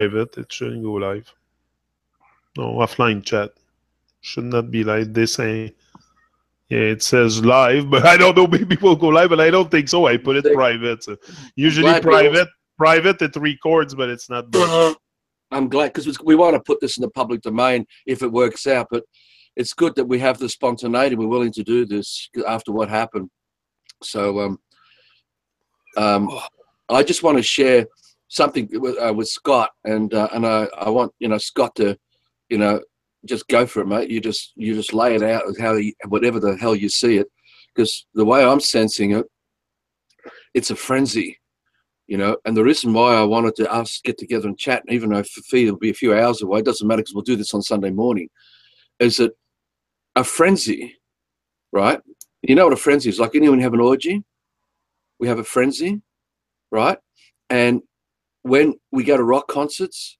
private. It shouldn't go live. No, offline chat. Should not be like this. Yeah, it says live, but I don't know. Maybe we'll go live, but I don't think so. I put it See, private. So I'm usually glad we also. private it records, but it's not done. I'm glad because we want to put this in the public domain if it works out. But it's good that we have the spontaneity. We're willing to do this after what happened. So I just want to share something with Scott, and I want Scott to just go for it, mate. You just lay it out how whatever the hell you see it, because the way I'm sensing it, it's a frenzy. And the reason why I wanted to us get together and chat, even though for it'll be a few hours away, it doesn't matter because we'll do this on Sunday morning, is that a frenzy, right? You know what a frenzy is like? Anyone have an orgy? We have a frenzy, right? And when we go to rock concerts,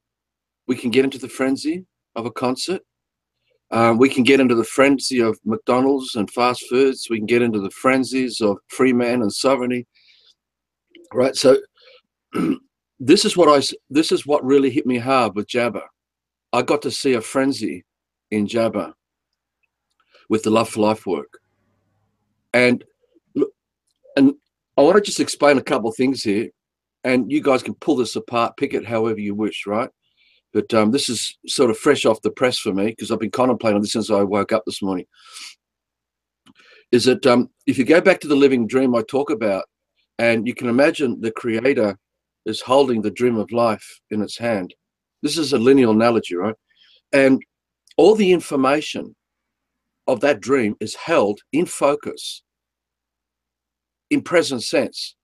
we can get into the frenzy of a concert. We can get into the frenzy of McDonald's and fast foods. We can get into the frenzies of free man and sovereignty, right? So this is what really hit me hard with Jabba. I got to see a frenzy in Jabba with the Love for Life work, and I want to just explain a couple of things here, and you guys can pull this apart, pick it however you wish, right? But this is sort of fresh off the press for me because I've been contemplating this since I woke up this morning. Is that if you go back to the living dream I talk about, and you can imagine the creator is holding the dream of life in its hand. This is a linear analogy, right? And all the information of that dream is held in focus, in present sense.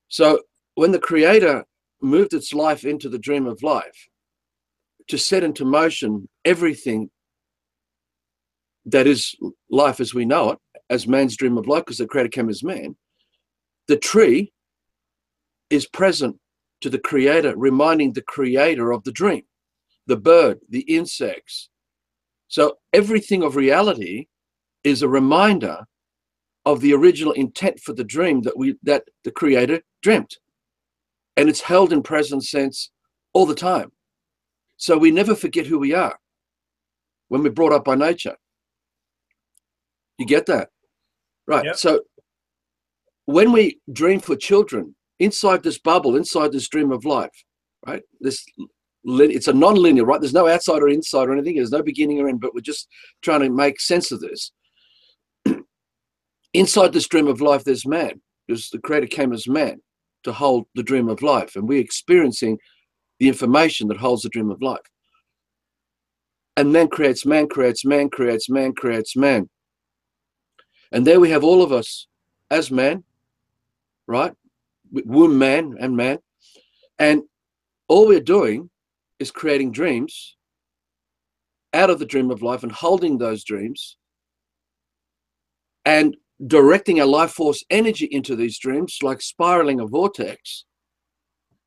So when the creator moved its life into the dream of life to set into motion everything that is life as we know it, as man's dream of life, because the creator came as man, the tree is present to the creator, reminding the creator of the dream, the bird, the insects. So everything of reality is a reminder of the original intent for the dream that the creator dreamt. And it's held in present sense all the time. So we never forget who we are when we're brought up by nature. You get that? Right. Yep. So when we dream for children, inside this bubble, inside this dream of life, right? It's a non-linear, right? There's no outside or inside or anything. There's no beginning or end, but we're just trying to make sense of this. Inside this dream of life, there's man, because the creator came as man to hold the dream of life, and we're experiencing the information that holds the dream of life. And man creates man, creates man, creates man, creates man. And there we have all of us as man, right? Womb man and man. And all we're doing is creating dreams out of the dream of life and holding those dreams and directing our life force energy into these dreams, like spiraling a vortex,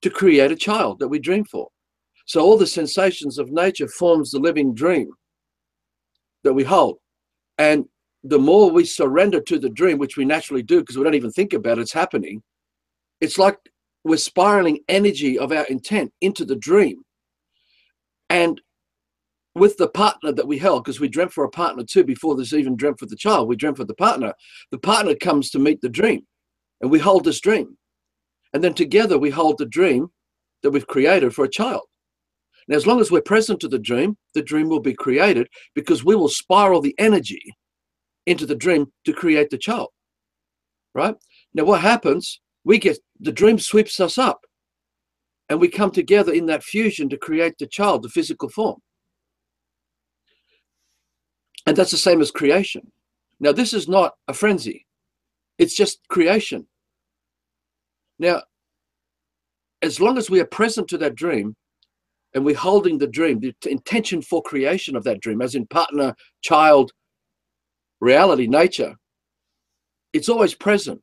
to create a child that we dream for. So all the sensations of nature forms the living dream that we hold. And the more we surrender to the dream, which we naturally do because we don't even think about it's happening, it's like we're spiraling energy of our intent into the dream. And with the partner that we held, because we dreamt for a partner too before this even dreamt for the child, we dreamt for the partner. The partner comes to meet the dream, and we hold this dream. And then together we hold the dream that we've created for a child. Now, as long as we're present to the dream will be created because we will spiral the energy into the dream to create the child, right? Now, what happens? The dream sweeps us up, and we come together in that fusion to create the child, the physical form. And that's the same as creation. Now, this is not a frenzy. It's just creation. Now, as long as we are present to that dream and we're holding the dream, the intention for creation of that dream, as in partner, child, reality, nature, it's always present.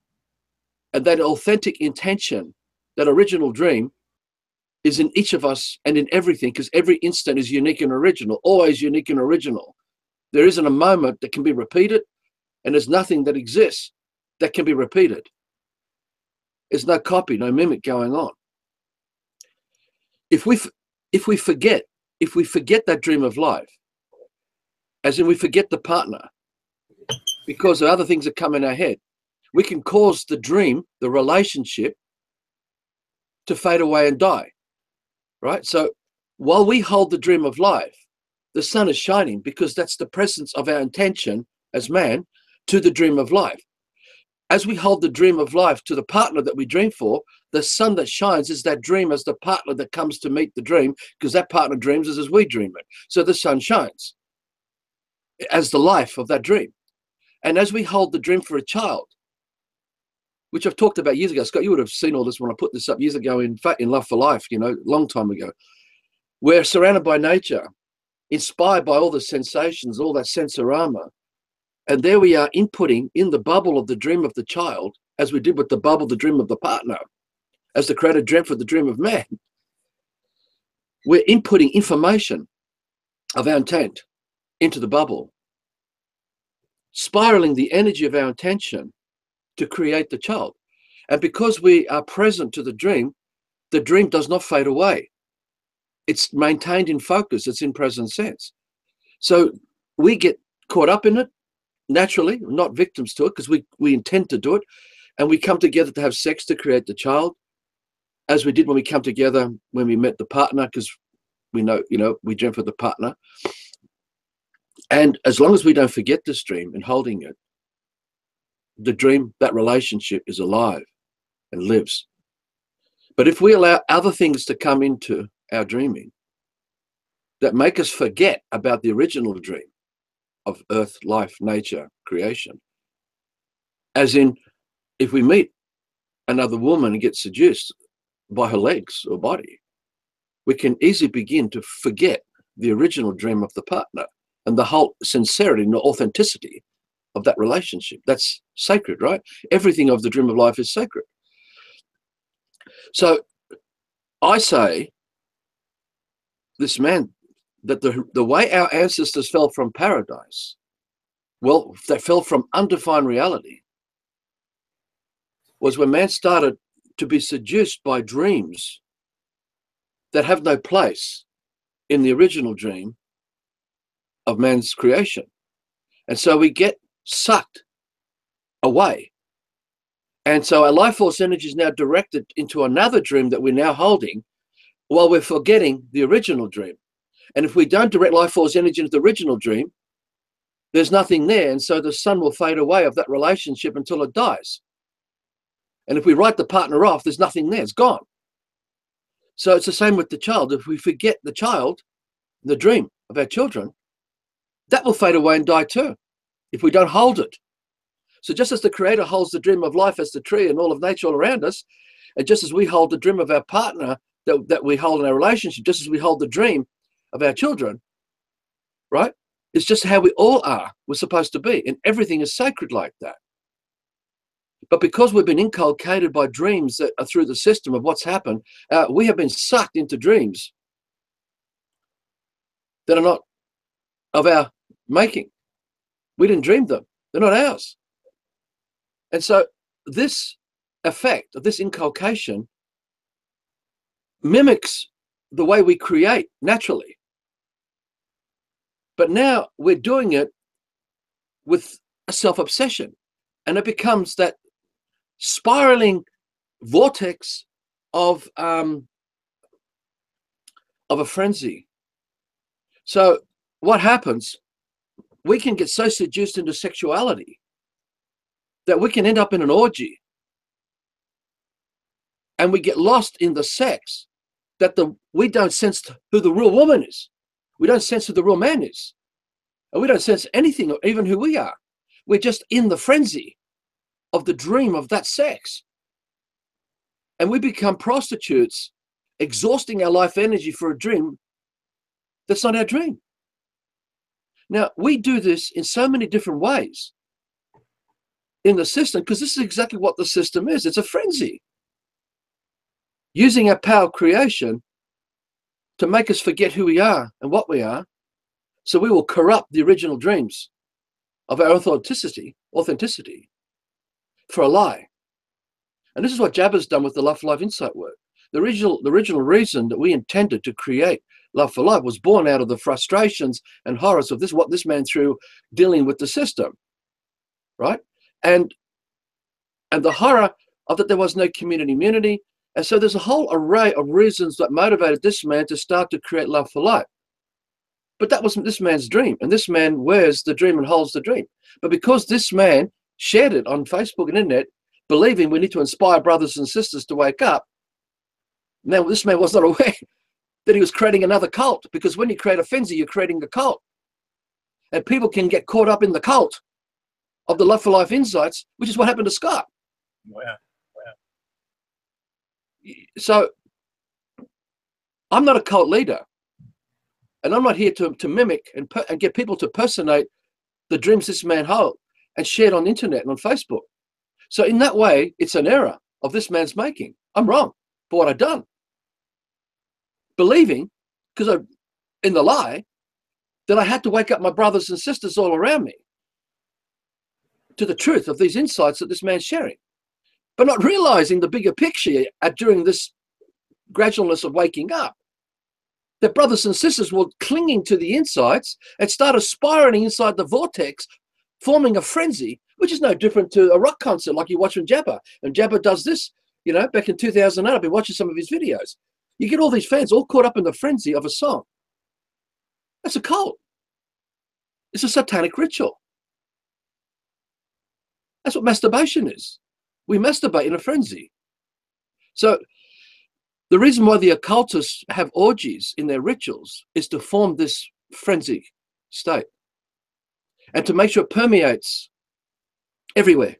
And that authentic intention, that original dream, is in each of us and in everything, because every instant is unique and original, always unique and original. There isn't a moment that can be repeated, and there's nothing that exists that can be repeated. There's no copy, no mimic going on. if we forget that dream of life, as in we forget the partner because of other things that come in our head, we can cause the dream, the relationship, to fade away and die, right? So while we hold the dream of life, the sun is shining because that's the presence of our intention as man to the dream of life. As we hold the dream of life to the partner that we dream for, the sun that shines is that dream as the partner that comes to meet the dream, because that partner dreams as we dream it. So the sun shines as the life of that dream. And as we hold the dream for a child, which I've talked about years ago, Scott, you would have seen all this when I put this up years ago in Love for Life, you know, long time ago. We're surrounded by nature, inspired by all the sensations, all that sensorama. And there we are inputting in the bubble of the dream of the child, as we did with the bubble, the dream of the partner, as the creator dreamt for the dream of man. We're inputting information of our intent into the bubble, spiraling the energy of our intention to create the child. And because we are present to the dream does not fade away. It's maintained in focus. It's in present sense. So we get caught up in it naturally, not victims to it, because we intend to do it. And we come together to have sex to create the child, as we did when we come together when we met the partner, because we know, you know, we dream for the partner. And as long as we don't forget this dream and holding it, the dream, that relationship is alive and lives. But if we allow other things to come into our dreaming that make us forget about the original dream of earth, life, nature, creation, as in if we meet another woman and get seduced by her legs or body, we can easily begin to forget the original dream of the partner and the whole sincerity and the authenticity of that relationship. That's sacred, right? Everything of the dream of life is sacred. So I say, this man, that the way our ancestors fell from paradise, well, they fell from undefined reality, was when man started to be seduced by dreams that have no place in the original dream of man's creation. And so we get sucked away. And so our life force energy is now directed into another dream that we're now holding while we're forgetting the original dream. And if we don't direct life force energy into the original dream, there's nothing there. And so the sun will fade away of that relationship until it dies. And if we write the partner off, there's nothing there, it's gone. So it's the same with the child. If we forget the child, the dream of our children, that will fade away and die too, if we don't hold it. So just as the creator holds the dream of life as the tree and all of nature all around us, and just as we hold the dream of our partner that we hold in our relationship, just as we hold the dream of our children, right? It's just how we all are, we're supposed to be. And everything is sacred like that. But because we've been inculcated by dreams that are through the system of what's happened, we have been sucked into dreams that are not of our making. We didn't dream them. They're not ours. And so this effect of this inculcation mimics the way we create naturally. But now we're doing it with a self-obsession, and it becomes that spiraling vortex of a frenzy. So what happens? We can get so seduced into sexuality that we can end up in an orgy, and we get lost in the sex that we don't sense who the real woman is. We don't sense who the real man is. And we don't sense anything, or even who we are. We're just in the frenzy of the dream of that sex. And we become prostitutes, exhausting our life energy for a dream that's not our dream. Now, we do this in so many different ways in the system, because this is exactly what the system is. It's a frenzy. Using our power of creation to make us forget who we are and what we are, so we will corrupt the original dreams of our authenticity for a lie. And this is what Jabba's done with the Love for Life Insight work. The original reason that we intended to create Love for Life was born out of the frustrations and horrors of what this man through dealing with the system, right? And the horror of that there was no community immunity. And so there's a whole array of reasons that motivated this man to start to create Love for Life. But that wasn't this man's dream. And this man wears the dream and holds the dream. But because this man shared it on Facebook and internet, believing we need to inspire brothers and sisters to wake up, now this man was not aware that he was creating another cult, because when you create a frenzy, you're creating a cult. And people can get caught up in the cult of the Love for Life insights, which is what happened to Scott. Oh, yeah. So I'm not a cult leader, and I'm not here to mimic and get people to personate the dreams this man held and shared on the internet and on Facebook. So in that way, it's an error of this man's making. I'm wrong for what I've done. Believing, because I'm in the lie, that I had to wake up my brothers and sisters all around me to the truth of these insights that this man's sharing, but not realizing the bigger picture during this gradualness of waking up, that brothers and sisters were clinging to the insights and started spiraling inside the vortex, forming a frenzy, which is no different to a rock concert like you watch from Jabba. And Jabba does this, back in 2008, I've been watching some of his videos. You get all these fans all caught up in the frenzy of a song. That's a cult. It's a satanic ritual. That's what masturbation is. We masturbate in a frenzy. So the reason why the occultists have orgies in their rituals is to form this frenzy state and to make sure it permeates everywhere.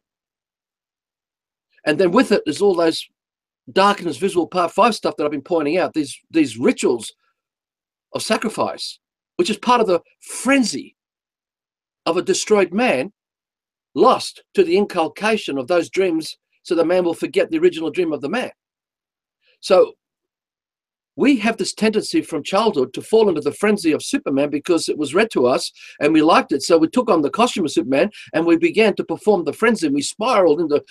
And then with it is all those darkness visual part 5 stuff that I've been pointing out, these rituals of sacrifice, which is part of the frenzy of a destroyed man lost to the inculcation of those dreams, so the man will forget the original dream of the man. So we have this tendency from childhood to fall into the frenzy of Superman because it was read to us and we liked it. So we took on the costume of Superman and we began to perform the frenzy. We spiraled into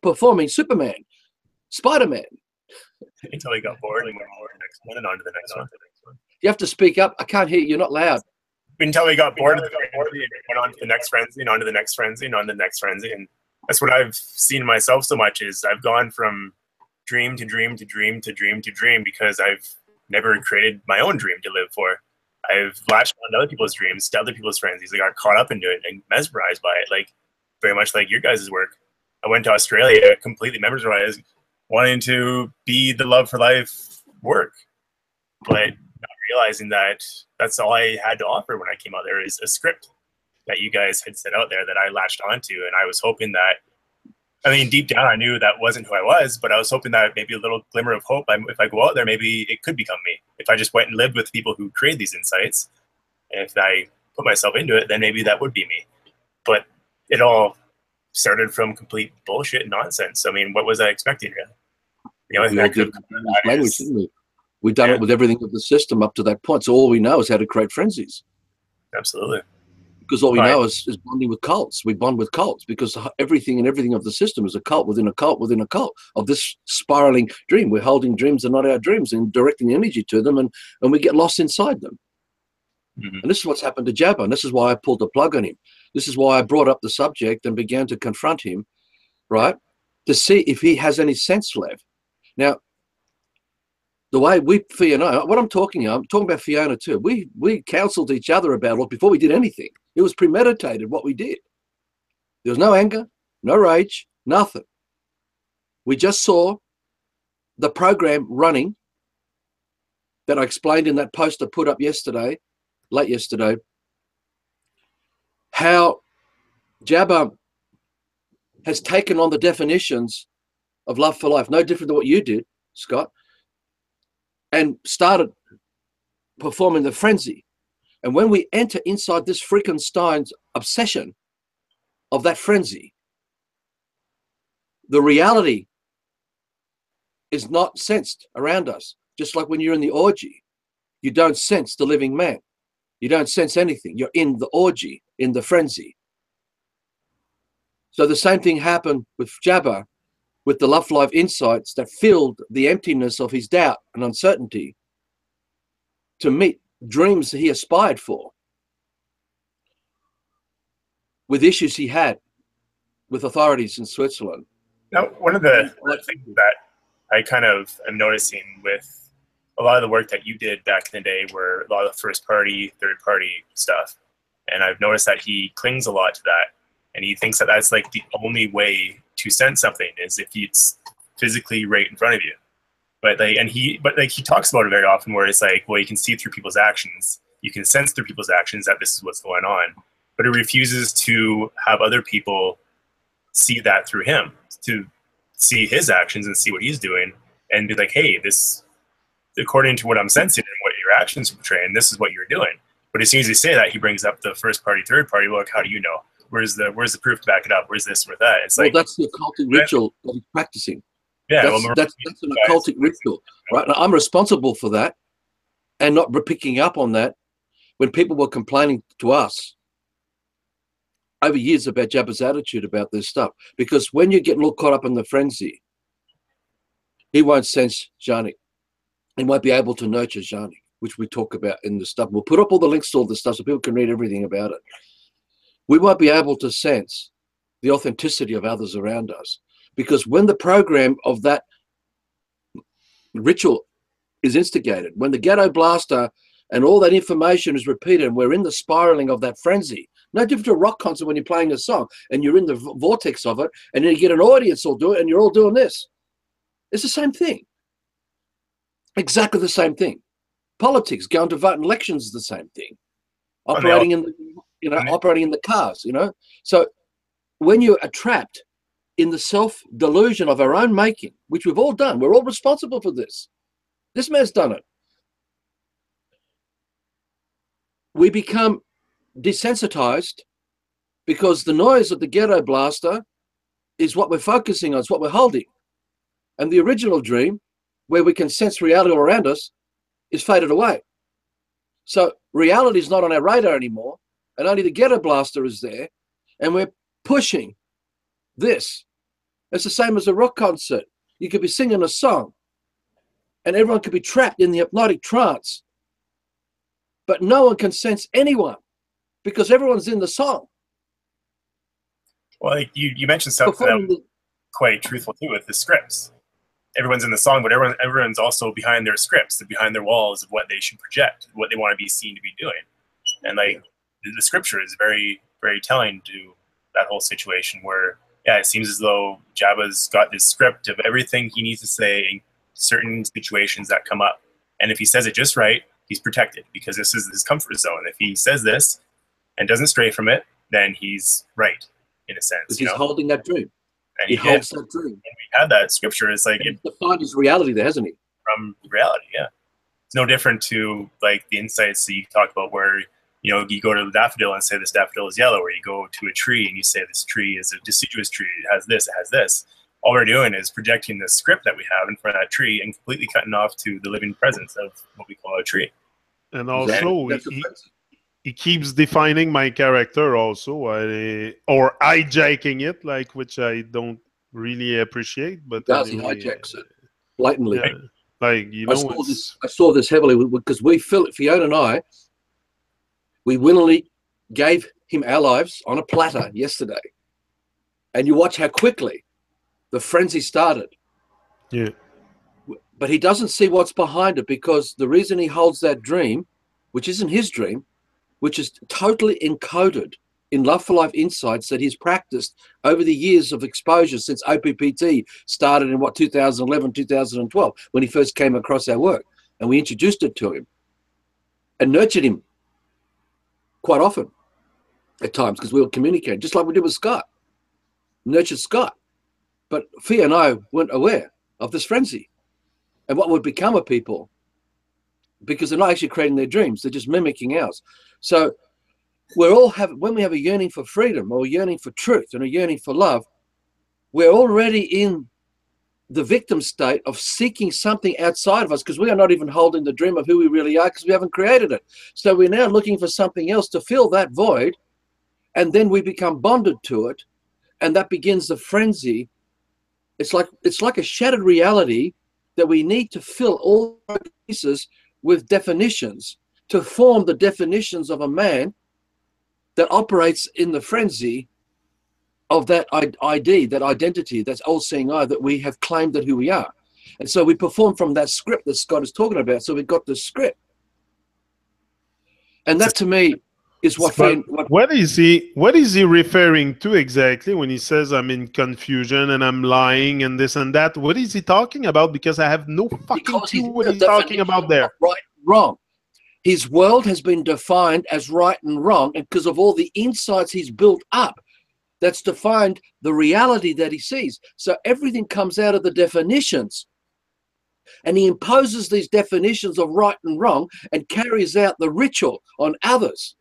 performing Superman, Spider-Man. Until we got bored and went on to the next one and on to the next one. You have to speak up. I can't hear you. You're not loud. Until we got bored of the frenzy and went on to the next frenzy and on to the next frenzy and on to the next frenzy. And that's what I've seen myself so much is I've gone from dream to dream to dream to dream to dream because I've never created my own dream to live for. I've latched on to other people's dreams, to other people's frenzies. I got caught up into it and mesmerized by it, like very much like your guys' work. I went to Australia completely mesmerized, wanting to be the Love for Life work, but not realizing that that's all I had to offer when I came out there is a script that you guys had set out there that I latched onto. And I was hoping that, I mean, deep down, I knew that wasn't who I was, but I was hoping that maybe a little glimmer of hope. If I go out there, maybe it could become me. If I just went and lived with people who create these insights, and if I put myself into it, then maybe that would be me. But it all started from complete bullshit and nonsense. I mean, what was I expecting, really? The only thing I could language, didn't we? We've done it with everything of the system up to that point. So all we know is how to create frenzies. Absolutely. Because all we know is bonding with cults. We bond with cults because everything of the system is a cult within a cult within a cult of this spiraling dream. We're holding dreams that are not our dreams and directing energy to them, and we get lost inside them. Mm-hmm. And this is what's happened to Jabba, and this is why I pulled the plug on him. This is why I brought up the subject and began to confront him, right, to see if he has any sense left. Now, the way Fiona, what I'm talking about Fiona too. We counseled each other about it before we did anything. It was premeditated what we did. There was no anger, no rage, nothing. We just saw the program running that I explained in that post I put up late yesterday, how Jabba has taken on the definitions of Love for Life, no different than what you did, Scott, and started performing the frenzy. And when we enter inside this Frankenstein's obsession of that frenzy, the reality is not sensed around us. Just like when you're in the orgy, you don't sense the living man. You don't sense anything. You're in the orgy, in the frenzy. So the same thing happened with Jabba with the love life insights that filled the emptiness of his doubt and uncertainty to meet dreams that he aspired for with issues he had with authorities in Switzerland. Now, one of the things that I kind of am noticing with a lot of the work that you did back in the day were a lot of first party, third party stuff. And I've noticed that he clings a lot to that. And he thinks that that's like the only way to sense something is if it's physically right in front of you. But he talks about it very often where it's like, well, you can see through people's actions. You can sense through people's actions that this is what's going on. But he refuses to have other people see that through him, to see his actions and see what he's doing and be like, hey, this, according to what I'm sensing and what your actions are portraying, this is what you're doing. But as soon as you say that, he brings up the first party, third party. Look, how do you know? Where's the proof to back it up? Where's this or that? It's like, that's the occultic ritual that he's practicing. Yeah, that's an occultic ritual, right? Now, I'm responsible for that and not picking up on that when people were complaining to us over years about Jabba's attitude about this stuff. Because when you get a little caught up in the frenzy, he won't sense Zhani. He won't be able to nurture Zhani, which we talk about in the stuff. We'll put up all the links to all this stuff so people can read everything about it. We won't be able to sense the authenticity of others around us. Because when the program of that ritual is instigated, when the ghetto blaster and all that information is repeated and we're in the spiraling of that frenzy, no different to a rock concert when you're playing a song and you're in the vortex of it and then you get an audience all do it and you're all doing this. It's the same thing. Exactly the same thing. Politics, going to vote in elections is the same thing. Operating in the, operating in the cars, So when you are trapped in the self-delusion of our own making, which we've all done, we're all responsible for this. This man's done it. We become desensitized because the noise of the ghetto blaster is what we're focusing on, it's what we're holding. And the original dream, where we can sense reality all around us, is faded away. So reality is not on our radar anymore, and only the ghetto blaster is there, and we're pushing this. It's the same as a rock concert. You could be singing a song, and everyone could be trapped in the hypnotic trance, but no one can sense anyone because everyone's in the song. Well, like you mentioned something that was quite truthful too with the scripts. Everyone's in the song, but everyone's also behind their scripts and behind their walls of what they should project, what they want to be seen to be doing. And like the scripture is very, very telling to that whole situation where, yeah, it seems as though Jabba's got this script of everything he needs to say in certain situations that come up. And if he says it just right, he's protected because this is his comfort zone. If he says this and doesn't stray from it, then he's right in a sense. He's holding that dream. And he holds that dream. And we had that scripture. It's like he's defined his reality there, hasn't he? From reality, yeah. It's no different to like the insights that you talk about where, you go to the daffodil and say this daffodil is yellow, or you go to a tree and you say this tree is a deciduous tree, it has this, it has this. All we're doing is projecting the script that we have in front of that tree and completely cutting off to the living presence of what we call a tree. And also, he keeps defining my character also, or hijacking it, like, which I don't really appreciate. But he hijacks it blatantly. Yeah, like, I saw this heavily because Fiona and I, we willingly gave him our lives on a platter yesterday. And you watch how quickly the frenzy started. Yeah. But he doesn't see what's behind it because the reason he holds that dream, which isn't his dream, which is totally encoded in Love for Life insights that he's practiced over the years of exposure since OPPT started in 2011, 2012, when he first came across our work. And we introduced it to him and nurtured him quite often at times because we were communicating, just like we did with Scott. Nurtured Scott. But Fia and I weren't aware of this frenzy and what would become of people because they're not actually creating their dreams. They're just mimicking ours. So when we have a yearning for freedom or a yearning for truth and a yearning for love, we're already in the victim state of seeking something outside of us because we are not even holding the dream of who we really are because we haven't created it. So we're now looking for something else to fill that void, and then we become bonded to it, and that begins the frenzy It's like a shattered reality that we need to fill all pieces with definitions to form the definitions of a man that operates in the frenzy of that ID, that identity, that's all-seeing eye that we have claimed that who we are. And so we perform from that script that Scott is talking about. So we've got the script. And that to me is what is he referring to exactly when he says I'm in confusion and I'm lying and this and that? What is he talking about? Because I have no fucking clue what he's talking about there. Right, wrong. His world has been defined as right and wrong, and because of all the insights he's built up, that's defined the reality that he sees. So everything comes out of the definitions. And he imposes these definitions of right and wrong and carries out the ritual on others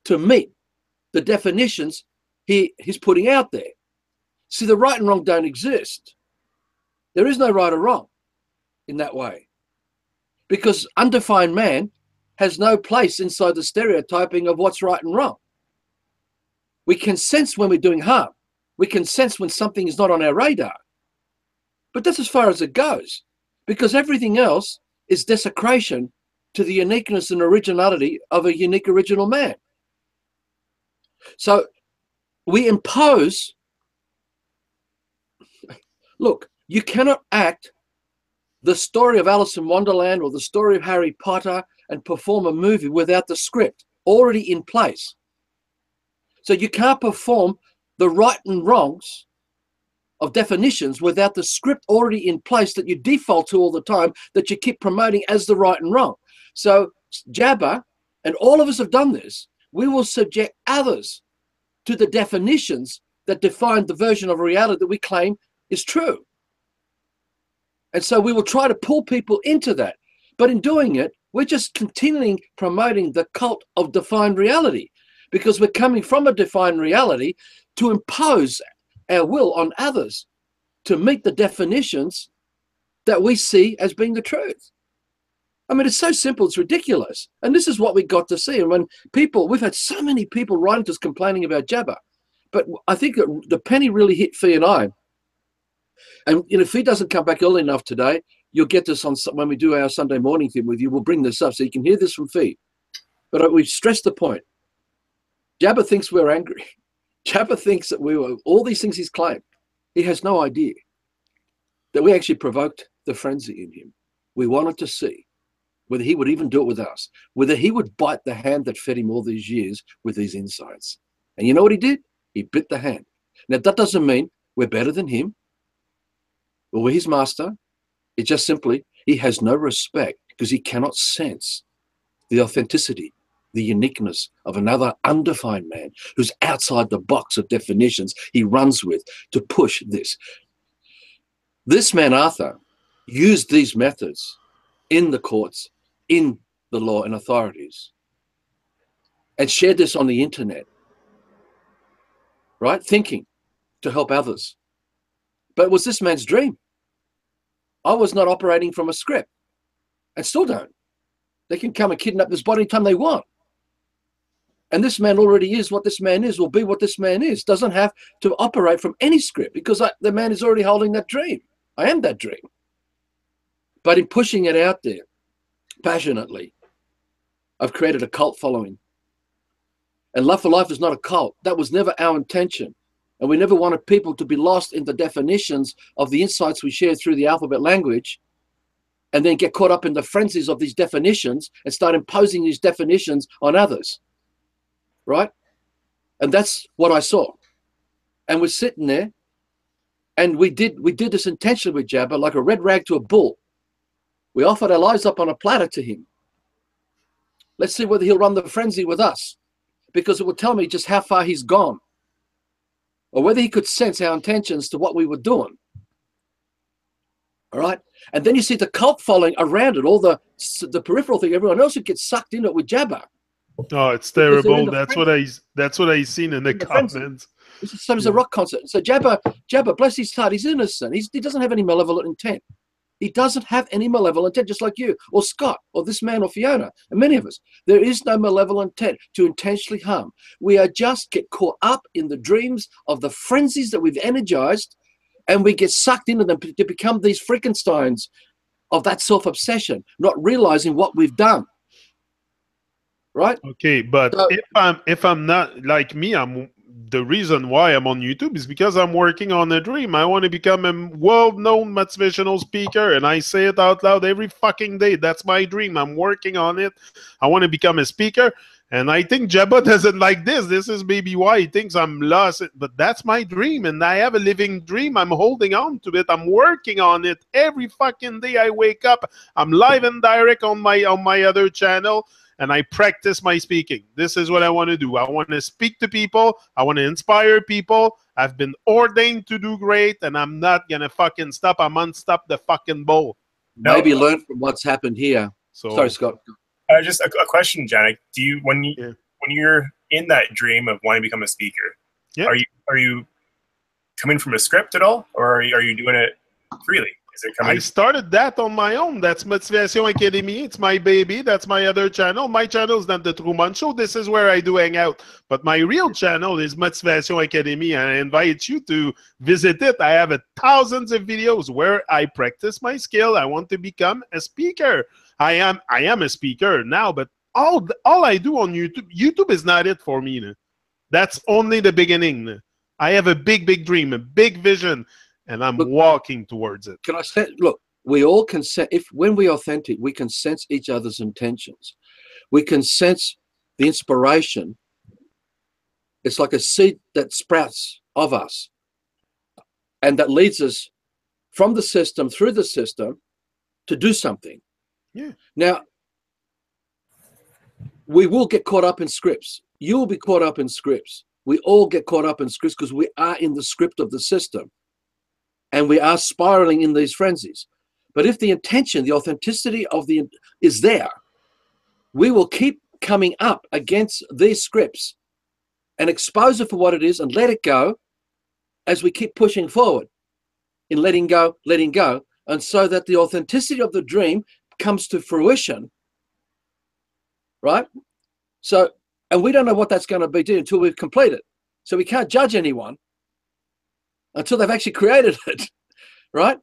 to meet the definitions he's putting out there. See, the right and wrong don't exist. There is no right or wrong in that way. Because undefined man has no place inside the stereotyping of what's right and wrong. We can sense when we're doing harm. We can sense when something is not on our radar. But that's as far as it goes, because everything else is desecration to the uniqueness and originality of a unique original man. So we impose, look, you cannot act the story of Alice in Wonderland or the story of Harry Potter and perform a movie without the script already in place. So you can't perform the right and wrongs of definitions without the script already in place that you default to all the time, that you keep promoting as the right and wrong. So Jabba, and all of us have done this, we will subject others to the definitions that define the version of reality that we claim is true. And so we will try to pull people into that. But in doing it, we're just continuing promoting the cult of defined reality, because we're coming from a defined reality to impose our will on others to meet the definitions that we see as being the truth. I mean, it's so simple, it's ridiculous. And this is what we got to see. And when people, we've had so many people writing to us complaining about Jabba, but I think that the penny really hit Fee and I. And if Fee doesn't come back early enough today, you'll get this on when we do our Sunday morning thing with you. We'll bring this up so you can hear this from Fee. But we've stressed the point. Jabba thinks we're angry. Jabba thinks that we were all these things he's claimed. He has no idea that we actually provoked the frenzy in him. We wanted to see whether he would even do it with us, whether he would bite the hand that fed him all these years with these insights. And you know what he did? He bit the hand. Now, that doesn't mean we're better than him or we're his master. It's just simply he has no respect because he cannot sense the authenticity, the uniqueness of another undefined man who's outside the box of definitions he runs with to push this. This man, Arthur, used these methods in the courts, in the law and authorities, and shared this on the internet, right? Thinking to help others. But it was this man's dream. I was not operating from a script, and still don't. They can come and kidnap this body anytime they want. And this man already is what this man is, will be what this man is. Doesn't have to operate from any script because the man is already holding that dream. I am that dream. But in pushing it out there passionately, I've created a cult following. And Love for Life is not a cult. That was never our intention. And we never wanted people to be lost in the definitions of the insights we share through the alphabet language and then get caught up in the frenzies of these definitions and start imposing these definitions on others. Right? And that's what I saw. And we're sitting there, and we did this intentionally with Jabba, like a red rag to a bull. We offered our lives up on a platter to him. Let's see whether he'll run the frenzy with us, because it will tell me just how far he's gone, or whether he could sense our intentions to what we were doing. All right? And then you see the cult following around it, all the peripheral thing, everyone else who gets sucked into it with Jabba. Oh, it's terrible. That's what I seen in the comments. It's the same as a rock concert. So Jabba, bless his heart, he's innocent. He doesn't have any malevolent intent. He doesn't have any malevolent intent, just like you, or Scott, or this man, or Fiona, and many of us. There is no malevolent intent to intentionally harm. We are just get caught up in the dreams of the frenzies that we've energized, And we get sucked into them to become these Frankensteins of that self-obsession, not realizing what we've done. Right? Okay, but So, if I'm not like me, the reason why I'm on YouTube is because I'm working on a dream. I want to become a world-known motivational speaker, and I say it out loud every fucking day. That's my dream. I'm working on it. I want to become a speaker, and I think Jabba doesn't like this. This is maybe why he thinks I'm lost. But that's my dream, and I have a living dream. I'm holding on to it. I'm working on it every fucking day. I wake up. I'm live and direct on my other channel. And I practice my speaking. This is what I want to do. I want to speak to people. I want to inspire people. I've been ordained to do great, and I'm not going to fucking stop. I'm unstop the fucking ball. Maybe learn from what's happened here. So, sorry, Scott. Just a question, Janik. Do you when you're in that dream of wanting to become a speaker, are you coming from a script at all, or are you doing it freely? I started that on my own. That's Motivation Academy. It's my baby. That's my other channel. My channel is not the Tru-Mon Show. This is where I do hang out. But my real channel is Motivation Academy, and I invite you to visit it. I have thousands of videos where I practice my skill. I want to become a speaker. I am a speaker now, but all I do on YouTube is not it for me. That's only the beginning. I have a big dream, a big vision. And I'm walking towards it. Can I say, look, we all can sense, when we're authentic, we can sense each other's intentions. We can sense the inspiration. It's like a seed that sprouts of us. And that leads us from the system, through the system, to do something. Yeah. Now, we will get caught up in scripts. You will be caught up in scripts. We all get caught up in scripts because we are in the script of the system. And we are spiraling in these frenzies. But if the intention, the authenticity of is there, we will keep coming up against these scripts and expose it for what it is and let it go as we keep pushing forward in letting go, and so that the authenticity of the dream comes to fruition, right? So, and we don't know what that's going to be until we've completed. So we can't judge anyone until they've actually created it, right?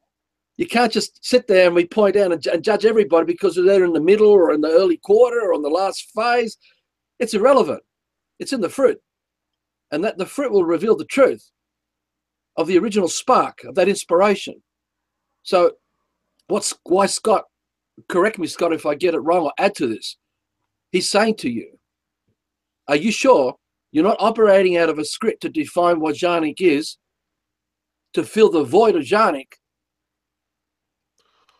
You can't just sit there and we point down and judge everybody because they're in the middle or in the early quarter or in the last phase. It's irrelevant. It's in the fruit. And that the fruit will reveal the truth of the original spark, of that inspiration. So why Scott, correct me, Scott, if I get it wrong or add to this, he's saying to you, are you sure you're not operating out of a script to define what Janik is, to fill the void of Janik,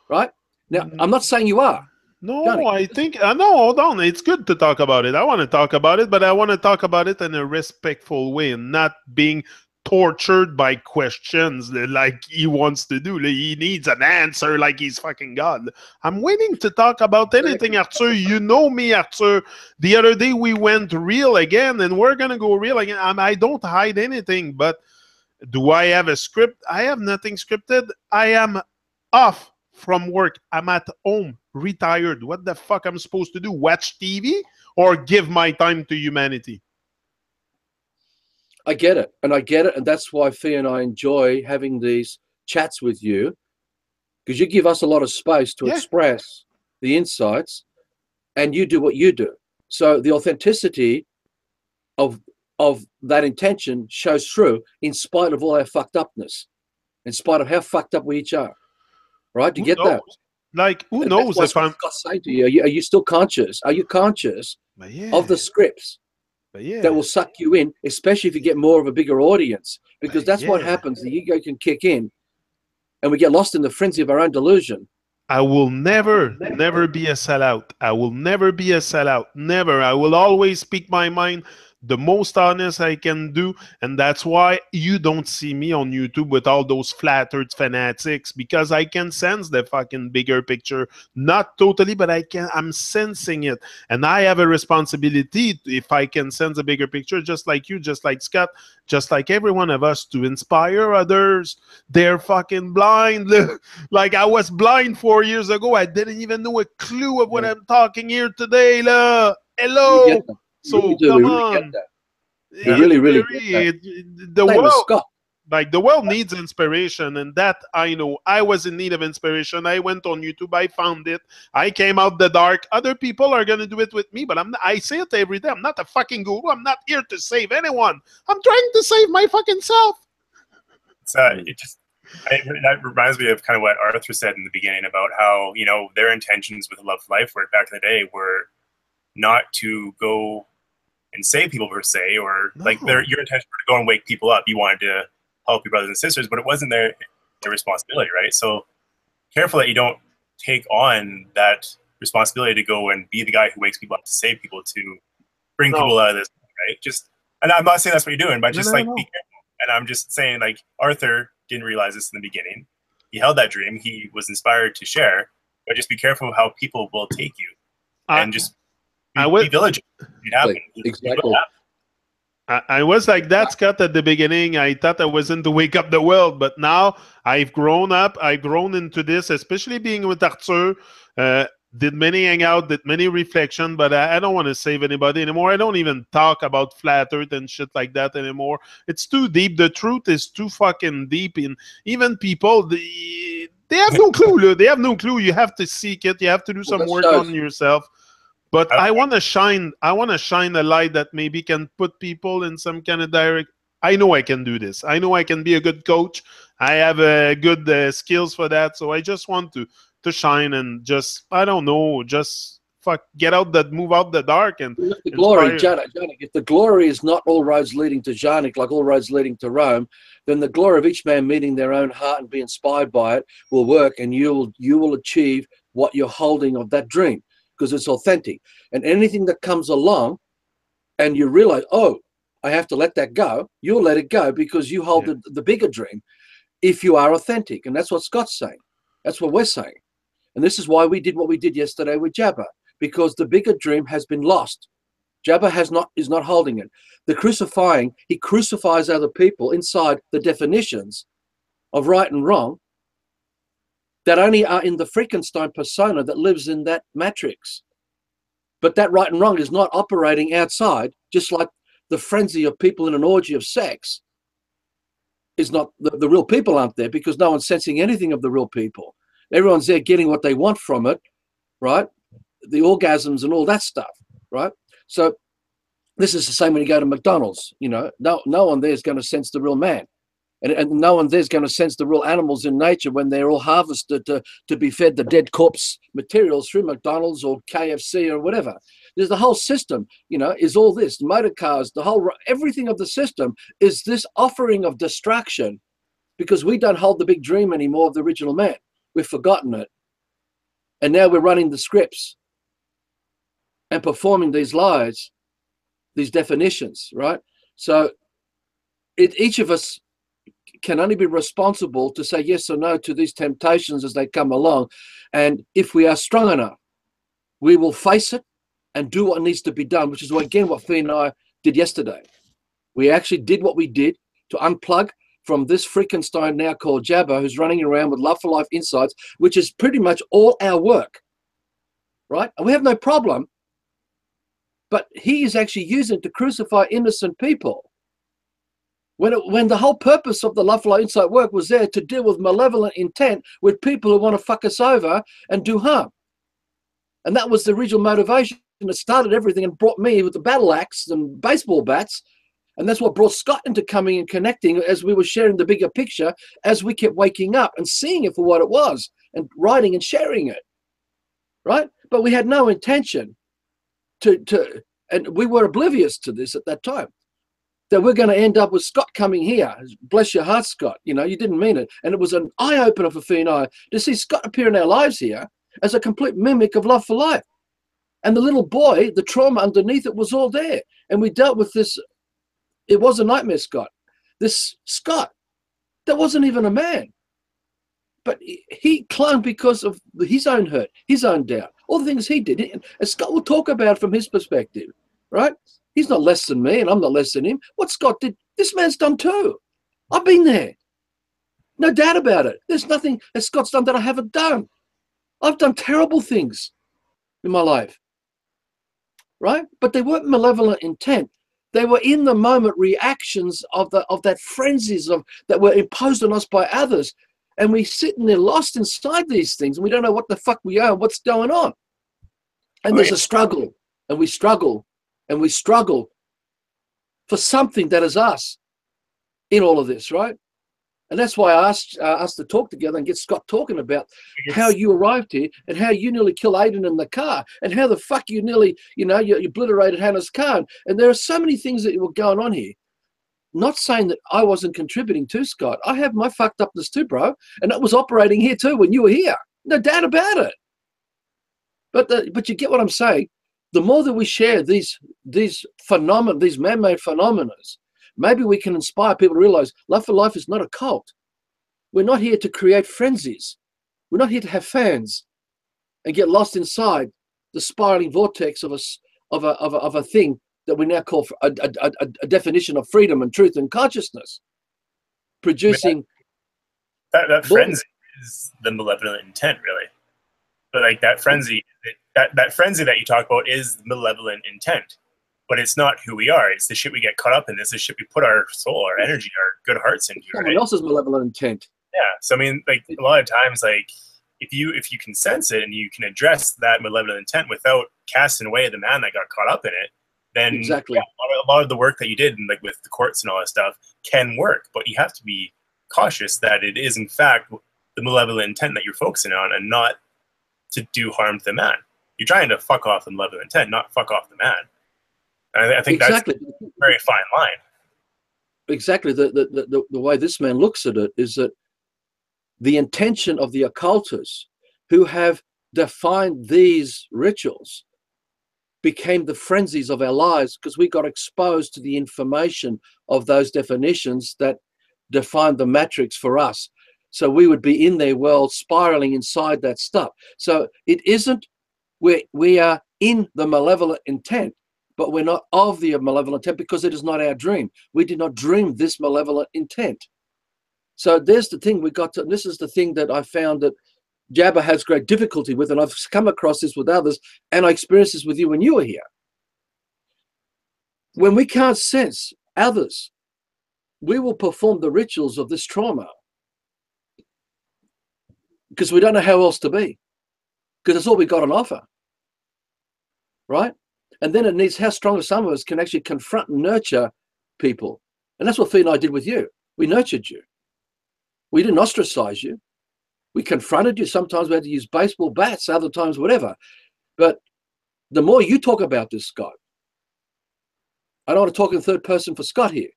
right? Now, I'm not saying you are. No, Janik. I think, no, hold on. It's good to talk about it. I want to talk about it, but I want to talk about it in a respectful way and not being tortured by questions like he wants to do. He needs an answer like he's fucking God. I'm waiting to talk about anything, Arthur. You know me, Arthur. The other day we went real again, and we're going to go real again. I don't hide anything, but do I have a script? I have nothing scripted. I am off from work. I'm at home, retired. What the fuck I'm supposed to do? Watch TV or give my time to humanity? I get it. And I get it. And that's why Fee and I enjoy having these chats with you, because you give us a lot of space to express the insights and you do what you do. So the authenticity of that intention shows through in spite of all our fucked upness, in spite of how fucked up we each are. Right? Do you get that? Like, who knows if I'm saying to you, are you still conscious? Are you conscious of the scripts that will suck you in, especially if you get more of a bigger audience? Because that's what happens. The ego can kick in and we get lost in the frenzy of our own delusion. I will never be a sellout. I will never be a sellout. Never. I will always speak my mind, the most honest I can do, and that's why you don't see me on YouTube with all those flattered fanatics, because I can sense the fucking bigger picture. Not totally, but I'm sensing it, and I have a responsibility, if I can sense a bigger picture, just like you, just like Scott, just like every one of us, to inspire others. They're fucking blind. Like I was blind 4 years ago. I didn't even know a clue of what I'm talking here today. Hello. So come on. You really get that. The world, Scott. Like the world needs inspiration, and that I know. I was in need of inspiration. I went on YouTube. I found it. I came out the dark. Other people are gonna do it with me, but I'm. Not, I say it every day. I'm not a fucking guru. I'm not here to save anyone. I'm trying to save my fucking self. That reminds me of kind of what Arthur said in the beginning about how, you know, their intentions with Love Life work back in the day were not to go and save people per se, or like your intention were to go and wake people up. You wanted to help your brothers and sisters, but it wasn't their responsibility, right? So careful that you don't take on that responsibility to go and be the guy who wakes people up to save people, to bring people out of this, right? Just, and I'm not saying that's what you're doing, but just be careful. And I'm just saying, like, Arthur didn't realize this in the beginning. He held that dream. He was inspired to share, but just be careful how people will take you, and just be vigilant. It happens. Exactly. I was like that, Scott, at the beginning. I thought I wasn't to wake up the world, but now I've grown up. I've grown into this, especially being with Arthur. Did many hangout, did many reflection, but I don't want to save anybody anymore. I don't even talk about flat earth and shit like that anymore. It's too deep. The truth is too fucking deep. And even people, they have no clue. They have no clue. You have to seek it. You have to do some work on yourself. But I want to shine a light that maybe can put people in some kind of direct. I know I can do this. I know I can be a good coach. I have good skills for that. So I just want to shine and just, I don't know, just move out the dark and the glory, Janik. If the glory is not all roads leading to Janik, like all roads leading to Rome, then the glory of each man meeting their own heart and be inspired by it will work, and you will achieve what you're holding of that dream, because it's authentic. And anything that comes along and you realize, oh, I have to let that go, you'll let it go because you hold the bigger dream if you are authentic. And that's what Scott's saying. That's what we're saying. And this is why we did what we did yesterday with Jabba, because the bigger dream has been lost. Jabba is not holding it. The crucifying, he crucifies other people inside the definitions of right and wrong that only are in the Frankenstein persona that lives in that matrix. But that right and wrong is not operating outside, just like the frenzy of people in an orgy of sex is not, the real people aren't there because no one's sensing anything of the real people. Everyone's there getting what they want from it, right? The orgasms and all that stuff, right? So this is the same when you go to McDonald's, you know, no one there is going to sense the real man. And no one there's going to sense the real animals in nature when they're all harvested to be fed the dead corpse materials through McDonald's or KFC or whatever. There's the whole system, you know, is all this, motor cars, everything of the system is this offering of distraction because we don't hold the big dream anymore of the original man. We've forgotten it. And now we're running the scripts and performing these lies, these definitions, right? So each of us can only be responsible to say yes or no to these temptations as they come along. And if we are strong enough, we will face it and do what needs to be done, which is, again, what Fee and I did yesterday. We actually did what we did to unplug from this Frankenstein now called Jabba, who's running around with Love for Life Insights, which is pretty much all our work, right? And we have no problem, but he is actually using it to crucify innocent people. When the whole purpose of the Love for Life Insight work was there to deal with malevolent intent with people who want to fuck us over and do harm. And that was the original motivation that started everything and brought me with the battle axe and baseball bats. And that's what brought Scott into coming and connecting as we were sharing the bigger picture, as we kept waking up and seeing it for what it was and writing and sharing it, right? But we had no intention and we were oblivious to this at that time, that we're going to end up with Scott coming here. Bless your heart, Scott. You know, you didn't mean it. And it was an eye-opener for Fee and I to see Scott appear in our lives here as a complete mimic of Love for Life. And the little boy, the trauma underneath it was all there. And we dealt with this. It was a nightmare, Scott. This Scott, that wasn't even a man. But he clung because of his own hurt, his own doubt, all the things he did. And Scott will talk about from his perspective, right? He's not less than me and I'm not less than him. What Scott did, this man's done too. I've been there. No doubt about it. There's nothing that Scott's done that I haven't done. I've done terrible things in my life, right? But they weren't malevolent intent. They were in the moment reactions of that frenzies that were imposed on us by others. And we sitting there lost inside these things, and we don't know what the fuck we are, what's going on. And there's a struggle, and we struggle, and we struggle for something that is us in all of this, right? And that's why I asked us to talk together and get Scott talking about how you arrived here and how you nearly killed Aiden in the car and how the fuck you nearly, you obliterated Hannah's car. And there are so many things that were going on here. Not saying that I wasn't contributing to Scott. I have my fucked upness too, bro. And it was operating here too when you were here. No doubt about it. But you get what I'm saying? The more that we share these phenomena, these man-made phenomena, maybe we can inspire people to realize Love for Life is not a cult. We're not here to create frenzies. We're not here to have fans and get lost inside the spiraling vortex of a thing that we now call a definition of freedom and truth and consciousness. Producing that frenzy is the malevolent intent, really. But like that frenzy, that frenzy that you talk about is malevolent intent. But it's not who we are. It's the shit we get caught up in. It's the shit we put our soul, our energy, our good hearts into. Someone else's malevolent intent. Yeah. So I mean, like a lot of times, like if you can sense it and you can address that malevolent intent without casting away the man that got caught up in it, then exactly a lot of the work that you did, and like with the courts and all that stuff, can work. But you have to be cautious that it is in fact the malevolent intent that you're focusing on, and not to do harm to the man. You're trying to fuck off the malevolent intent, not fuck off the man. I think exactly. That's a very fine line. Exactly. The way this man looks at it is that the intention of the occultists who have defined these rituals became the frenzies of our lives because we got exposed to the information of those definitions that defined the matrix for us. So we would be in their world spiraling inside that stuff. So it isn't we are in the malevolent intent, but we're not of the malevolent intent because it is not our dream. We did not dream this malevolent intent. So there's the thing we got to, this is the thing that I found that Jabba has great difficulty with, and I've come across this with others, and I experienced this with you when you were here. When we can't sense others, we will perform the rituals of this trauma because we don't know how else to be, because that's all we got on offer, right? And then it needs how strong some of us can actually confront and nurture people. And that's what Fee and I did with you. We nurtured you. We didn't ostracize you. We confronted you. Sometimes we had to use baseball bats, other times whatever. But the more you talk about this, Scott, I don't want to talk in third person for Scott here,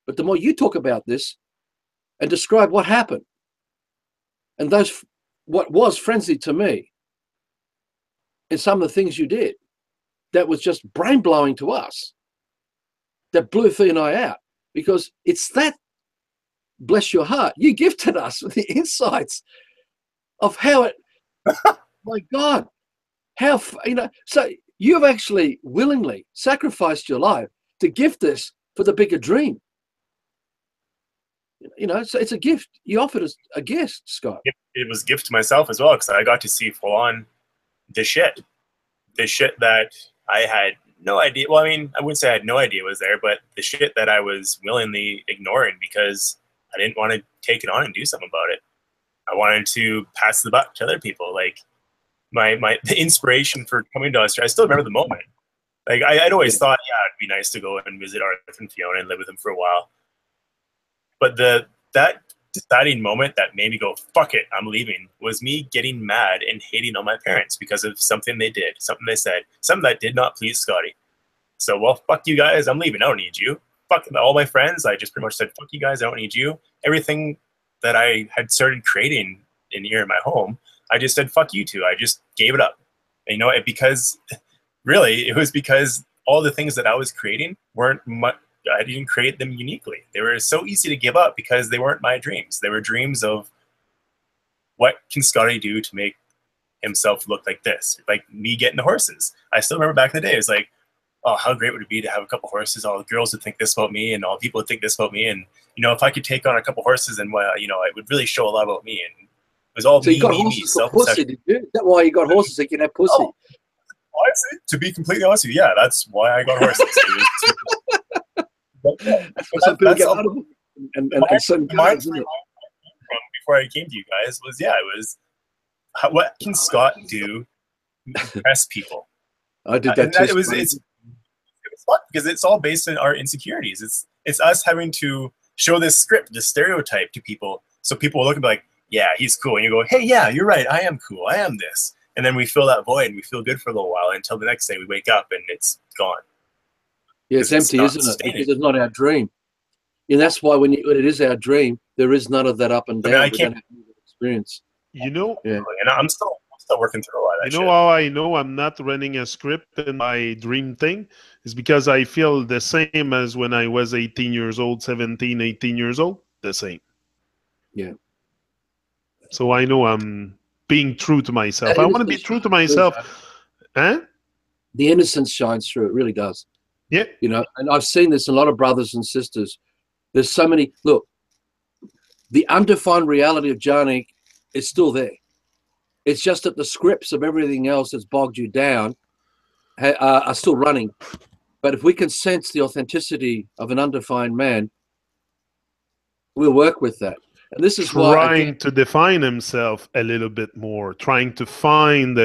but the more you talk about this and describe what happened and what was frenzy to me and some of the things you did, that was just brain-blowing to us, that blew Fee and I out, because it's that, bless your heart, you gifted us with the insights of how it, my God, how, so you've actually willingly sacrificed your life to gift this for the bigger dream. So it's a gift. You offered us a gift, Scott. It was a gift to myself as well, because I got to see full on the shit that I had no idea. Well, I mean, I wouldn't say I had no idea was there, but the shit that I was willingly ignoring because I didn't want to take it on and do something about it. I wanted to pass the buck to other people. Like the inspiration for coming to Australia, I still remember the moment. Like I'd always thought, yeah, it'd be nice to go and visit Arthur and Fiona and live with them for a while. But that deciding moment that made me go, fuck it, I'm leaving, was me getting mad and hating on my parents because of something they did, something they said, something that did not please Scotty. So, well, fuck you guys, I'm leaving, I don't need you. Fuck all my friends, I just pretty much said, fuck you guys, I don't need you. Everything that I had started creating in here in my home, I just said, fuck you two. I just gave it up. And, because really, it was because all the things that I was creating weren't much, I didn't create them uniquely. They were so easy to give up because they weren't my dreams. They were dreams of what can Scotty do to make himself look like this? Like me getting the horses. I still remember back in the day, it was like, oh, how great would it be to have a couple horses? All the girls would think this about me and all people would think this about me. And, if I could take on a couple horses and, it would really show a lot about me. And it was all so me, you got me, horses me, for pussy, did you? Is that why you got horses so you can have pussy? Oh, honestly, to be completely honest with you, yeah, that's why I got horses. That's what some people That's get a- out of it. And certain mine guys, isn't it? from before I came to you guys was what can Scott do to impress people? I did that And too. it was fun because it's all based on our insecurities. It's us having to show this script, this stereotype to people, so people will look and be like, "Yeah, he's cool," and you go, "Hey, yeah, you're right. I am cool. I am this." And then we fill that void and we feel good for a little while until the next day we wake up and it's gone. Yeah, it's empty, not isn't it? sustaining. Because it's not our dream. And that's why when it is our dream, there is none of that up and I down. mean, I We can't- don't have that experience. You know, Yeah. And I'm still working through a lot of that you know shit. how I know I'm not running a script in my dream thing is because I feel the same as when I was 18 years old, 17, 18 years old, the same. Yeah. So I know I'm being true to myself. I want to be true to myself. Huh? The innocence shines through. It really does. Yeah. You know, and I've seen this in a lot of brothers and sisters. There's so many. Look, the undefined reality of Johnny is still there. It's just that the scripts of everything else that's bogged you down are still running. But if we can sense the authenticity of an undefined man, we'll work with that. And this is why Trying to define himself a little bit more, trying to find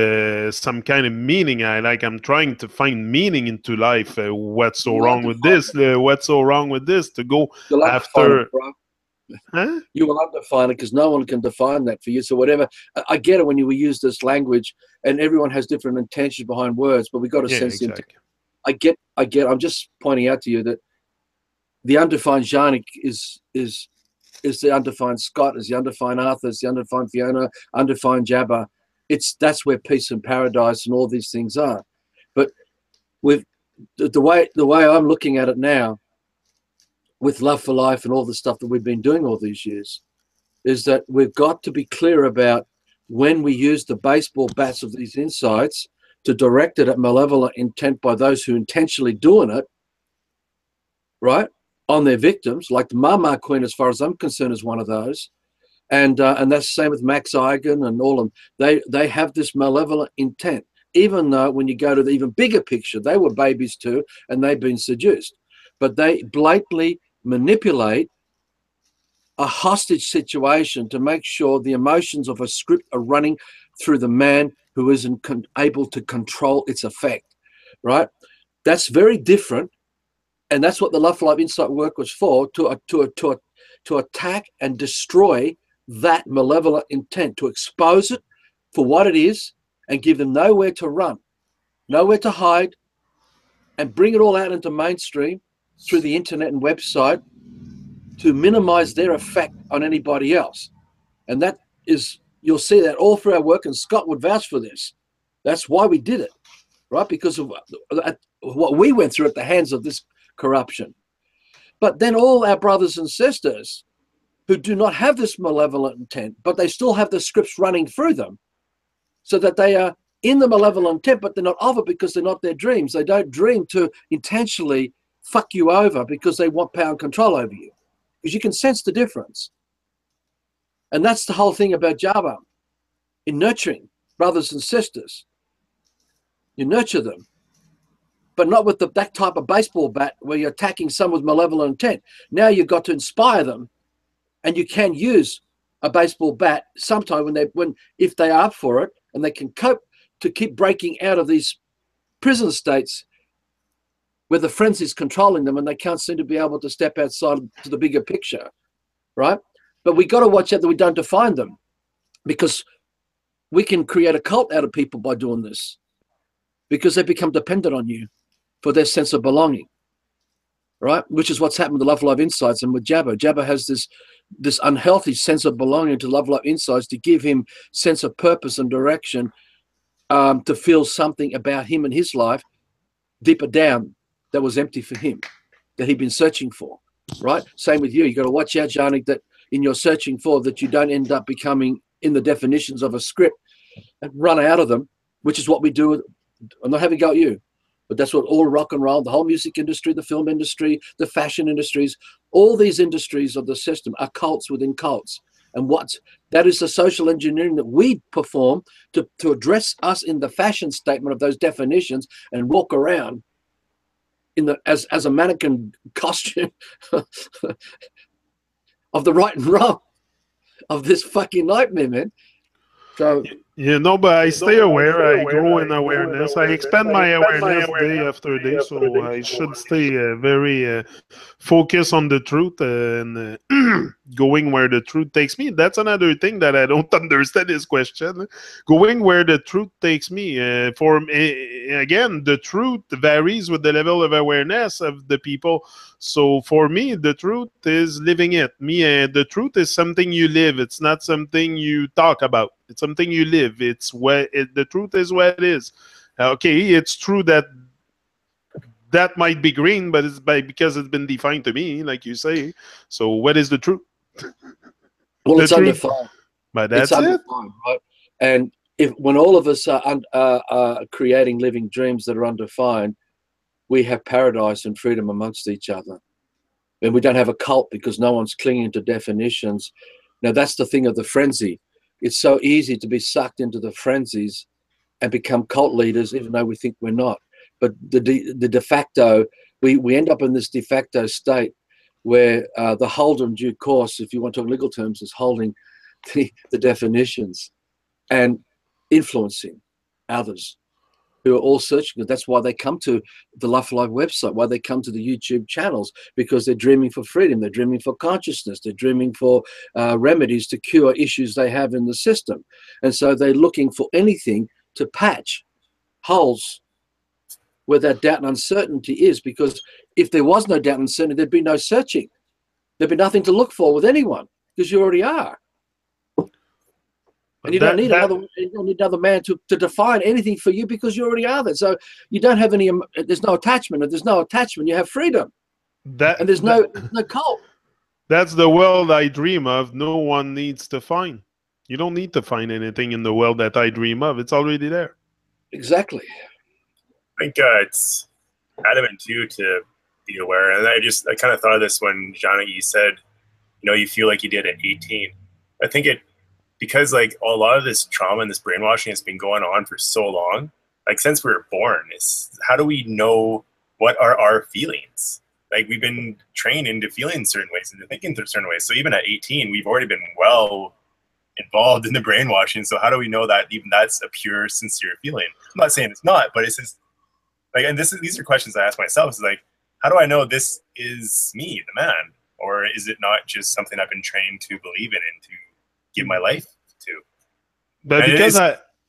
some kind of meaning. I'm trying to find meaning into life. What's so wrong with this? What's so wrong with this? To go you'll after. undefine it, bro. Huh? You will undefine it because no one can define that for you. So whatever, I get it when you use this language, and everyone has different intentions behind words, but we got to sense the intent. I get. I'm just pointing out to you that the undefined Janik is the undefined Scott, is the undefined Arthur, is the undefined Fiona, undefined Jabba. That's where peace and paradise and all these things are. But with the way I'm looking at it now, with Love for Life and all the stuff that we've been doing all these years, is that we've got to be clear about when we use the baseball bats of these insights to direct it at malevolent intent by those who intentionally doing it, right, on their victims, like the Mama Queen, as far as I'm concerned, is one of those. And that's the same with Max Eigen and all of them. They have this malevolent intent, even though when you go to the even bigger picture, they were babies too, and they've been seduced. But they blatantly manipulate a hostage situation to make sure the emotions of a script are running through the man who isn't able to control its effect, right? That's very different. And that's what the Love for Life Insight work was for, to attack and destroy that malevolent intent, to expose it for what it is and give them nowhere to run, nowhere to hide, and bring it all out into mainstream through the internet and website to minimize their effect on anybody else. And that is, you'll see that all through our work, and Scott would vouch for this. That's why we did it, right? Because of what we went through at the hands of this corruption. But then all our brothers and sisters who do not have this malevolent intent, but they still have the scripts running through them, so that they are in the malevolent intent, but they're not of it because they're not their dreams. They don't dream to intentionally fuck you over because they want power and control over you, because you can sense the difference. And that's the whole thing about Java. In nurturing brothers and sisters, you nurture them, but not with that type of baseball bat where you're attacking someone with malevolent intent. Now you've got to inspire them, and you can use a baseball bat sometime if they are up for it and they can cope to keep breaking out of these prison states where the frenzy is controlling them and they can't seem to be able to step outside to the bigger picture, right? But we got to watch out that we don't define them, because we can create a cult out of people by doing this, because they become dependent on you for their sense of belonging, right? Which is what's happened with the Love Life Insights and with Jabba. Jabba has this unhealthy sense of belonging to Love Life Insights to give him sense of purpose and direction, to feel something about him and his life deeper down that was empty for him, that he'd been searching for, right? Same with you. You got to watch out, Janik, that in your searching for, that you don't end up becoming in the definitions of a script and run out of them, which is what we do. I'm not having a go at you, but that's what all rock and roll, the whole music industry, the film industry, the fashion industries, all these industries of the system are cults within cults. And that is the social engineering that we perform to address us in the fashion statement of those definitions and walk around as a mannequin costume of the right and wrong of this fucking nightmare, man. So but I stay aware. I grow in awareness. I expand my awareness day after day, so I should stay very focused on the truth and going where the truth takes me. That's another thing that I don't understand this question. Going where the truth takes me. Again, the truth varies with the level of awareness of the people. So for me, the truth is living it. The truth is something you live. It's not something you talk about. It's something you live. It's the truth is what it is. Okay, it's true that might be green, but it's because it's been defined to me, like you say. So what is the truth? Well, the it's truth. undefined. But that's it's undefined, right? And when all of us are creating living dreams that are undefined, we have paradise and freedom amongst each other. And we don't have a cult because no one's clinging to definitions. Now, that's the thing of the frenzy. It's so easy to be sucked into the frenzies and become cult leaders, even though we think we're not. But the de facto, we end up in this de facto state where the holder in due course, if you want to talk legal terms, is holding the definitions and influencing others who are all searching. That's why they come to the Life Alive website, why they come to the YouTube channels, because they're dreaming for freedom, they're dreaming for consciousness, they're dreaming for remedies to cure issues they have in the system. And so they're looking for anything to patch holes where that doubt and uncertainty is, because if there was no doubt and uncertainty, there'd be no searching. There'd be nothing to look for with anyone, because you already are. And you don't need another man to define anything for you, because you already are there. So you don't have any, there's no attachment. If there's no attachment, you have freedom. And there's no cult. That's the world I dream of. No one needs to find. You don't need to find anything in the world that I dream of. It's already there. Exactly. I think it's adamant too to be aware. And I kind of thought of this when Johnny, you said, you feel like you did at 18. I think because like a lot of this trauma and this brainwashing has been going on for so long, like since we were born, is how do we know what are our feelings? Like we've been trained into feeling certain ways, into thinking certain ways. So even at 18, we've already been well involved in the brainwashing. So how do we know that even that's a pure, sincere feeling? I'm not saying it's not, but it's just like, and these are questions I ask myself. Is like, how do I know this is me, the man, or is it not just something I've been trained to believe in and to give my life to? But because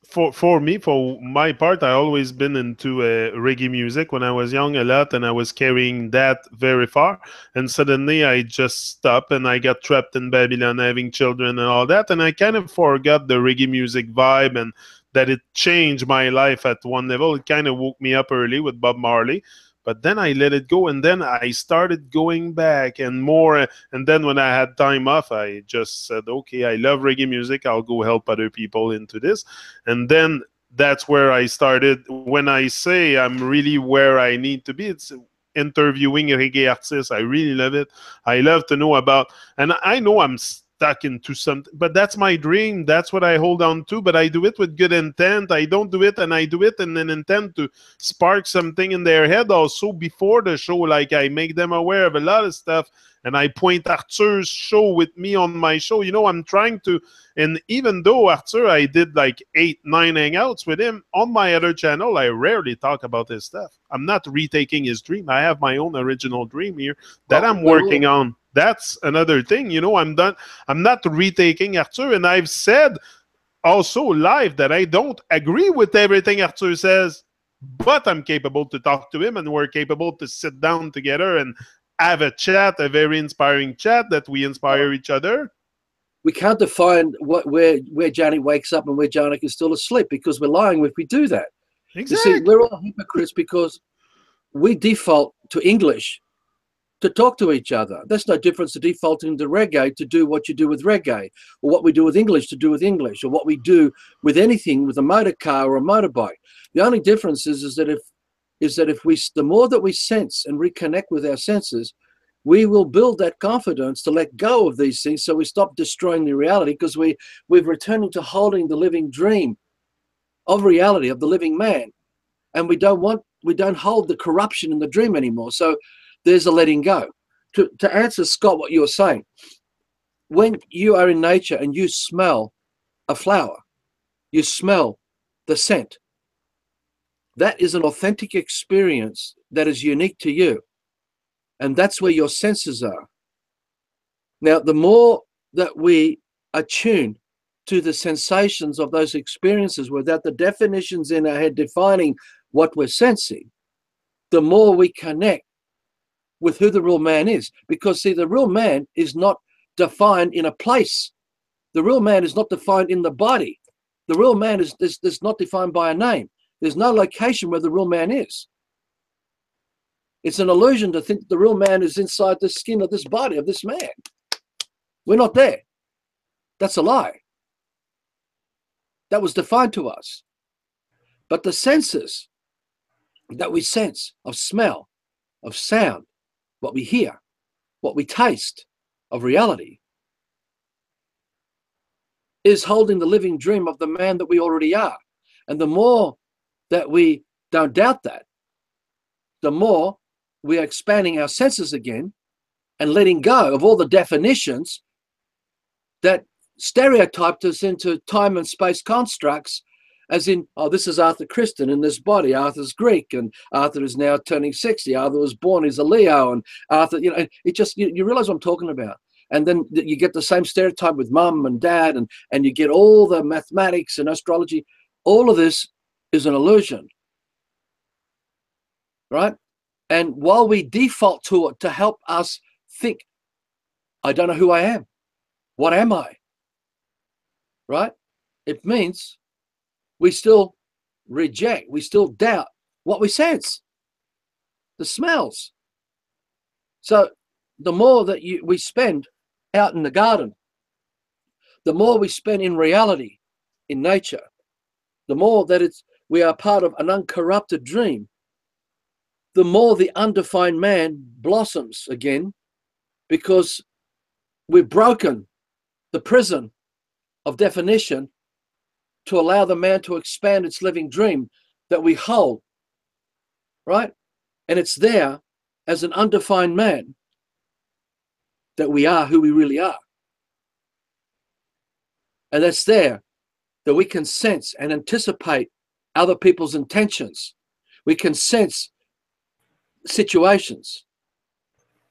for my part, I always been into reggae music when I was young a lot, and I was carrying that very far. And suddenly I just stopped, and I got trapped in Babylon, having children and all that, and I kind of forgot the reggae music vibe, and that it changed my life at one level. It kind of woke me up early with Bob Marley. But then I let it go, and then I started going back and more. And then when I had time off, I just said, okay, I love reggae music. I'll go help other people into this. And then that's where I started. When I say I'm really where I need to be, it's interviewing reggae artists. I really love it. I love to know about, and I know I'm stuck into something, but that's my dream. That's what I hold on to, but I do it with good intent. I don't do it, and I do it in an intent to spark something in their head also before the show. Like I make them aware of a lot of stuff, and I point Arthur's show with me on my show. I'm trying to, and even though Arthur, I did like 8-9 hangouts with him on my other channel, I rarely talk about his stuff. I'm not retaking his dream. I have my own original dream here that I'm working on. That's another thing. I'm not retaking Arthur, and I've said also live that I don't agree with everything Arthur says, but I'm capable to talk to him, and we're capable to sit down together and have a chat, a very inspiring chat that we inspire each other. We can't define where Johnny wakes up and where Johnny is still asleep, because we're lying if we do that. Exactly. You see, we're all hypocrites because we default to English to talk to each other. That's no difference to defaulting to reggae to do what you do with reggae, or what we do with English to do with English, or what we do with anything with a motor car or a motorbike. The only difference is that the more that we sense and reconnect with our senses, we will build that confidence to let go of these things, so we stop destroying the reality, because we're returning to holding the living dream of reality, of the living man. And we don't want don't hold the corruption in the dream anymore. So there's a letting go. To answer, Scott, what you were saying, when you are in nature and you smell a flower, you smell the scent, that is an authentic experience that is unique to you. And that's where your senses are. Now, the more that we attune to the sensations of those experiences without the definitions in our head defining what we're sensing, the more we connect with who the real man is. Because, see, the real man is not defined in a place. The real man is not defined in the body. The real man is not defined by a name. There's no location where the real man is. It's an illusion to think the real man is inside the skin of this body, of this man. We're not there. That's a lie. That was defined to us. But the senses that we sense of smell, of sound, what we hear, what we taste of reality, is holding the living dream of the man that we already are. And the more that we don't doubt that, the more we are expanding our senses again and letting go of all the definitions that stereotyped us into time and space constructs, as in, oh, this is Arthur Christian in this body, Arthur's Greek, and Arthur is now turning 60, Arthur was born, he's a Leo, and Arthur, it just, you realize what I'm talking about. And then you get the same stereotype with mum and dad, and you get all the mathematics and astrology. All of this is an illusion, right? And while we default to it to help us think, I don't know who I am. What am I? Right? It means we still reject, we still doubt what we sense, the smells. So the more that we spend out in the garden, the more we spend in reality, in nature, the more that we are part of an uncorrupted dream, the more the undefined man blossoms again, because we've broken the prison of definition to allow the man to expand its living dream that we hold, right? And it's there as an undefined man that we are who we really are. And that's there that we can sense and anticipate other people's intentions. We can sense situations,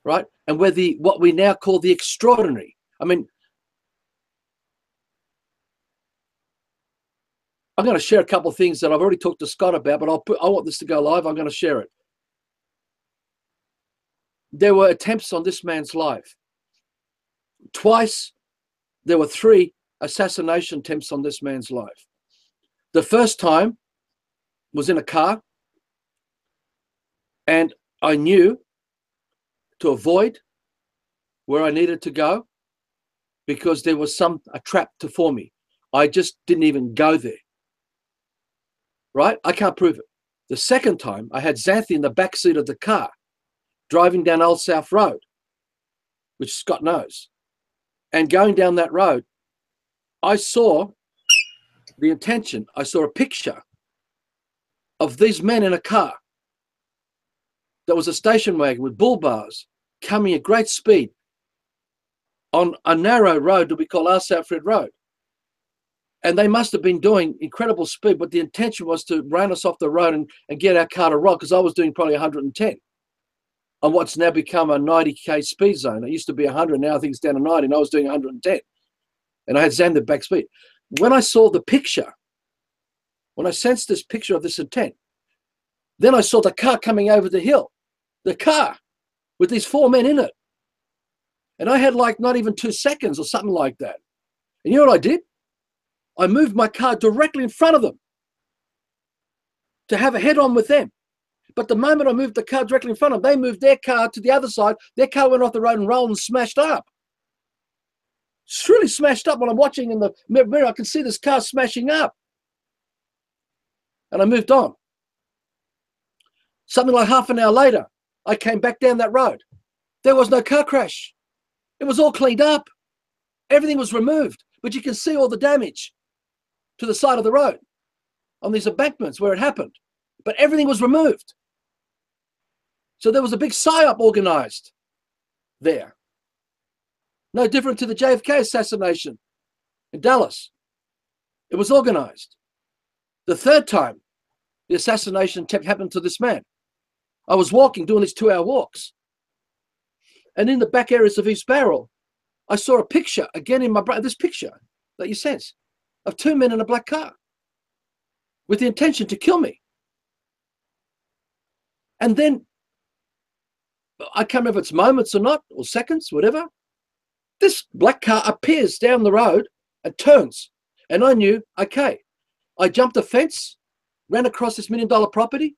right? And we're what we now call the extraordinary. I mean, I'm going to share a couple of things that I've already talked to Scott about, but I want this to go live. I'm going to share it. There were attempts on this man's life. Twice, there were 3 assassination attempts on this man's life. The first time was in a car, and I knew to avoid where I needed to go because there was a trap for me. I just didn't even go there. Right? I can't prove it. The second time, I had Xanthi in the back seat of the car, driving down Old South Road, which Scott knows. And going down that road, I saw the intention. I saw a picture of these men in a car. There was a station wagon with bull bars coming at great speed on a narrow road that we call Old South Road. And they must have been doing incredible speed, but the intention was to run us off the road and get our car to rock, because I was doing probably 110 on what's now become a 90k speed zone. It used to be 100, now I think it's down to 90, and I was doing 110. And I had Xander back speed. When I saw the picture, when I sensed this picture of this intent, then I saw the car coming over the hill, the car with these 4 men in it. And I had like not even 2 seconds or something like that. And you know what I did? I moved my car directly in front of them to have a head-on with them. But the moment I moved the car directly in front of them, they moved their car to the other side. Their car went off the road and rolled and smashed up. It's really smashed up. When I'm watching in the mirror, I can see this car smashing up. And I moved on. Something like half an hour later, I came back down that road. There was no car crash. It was all cleaned up. Everything was removed. But you can see all the damage to the side of the road on these embankments where it happened. But everything was removed. So there was a big psyop organized there. No different to the JFK assassination in Dallas. It was organized. The third time the assassination happened to this man, I was walking, doing these 2-hour walks. And in the back areas of East Barrel, I saw a picture, again in my brain, this picture that you sense, of 2 men in a black car with the intention to kill me. And then, I can't remember if it's moments or not, or seconds, whatever. This black car appears down the road and turns. And I knew, okay, I jumped a fence, ran across this $1 million property,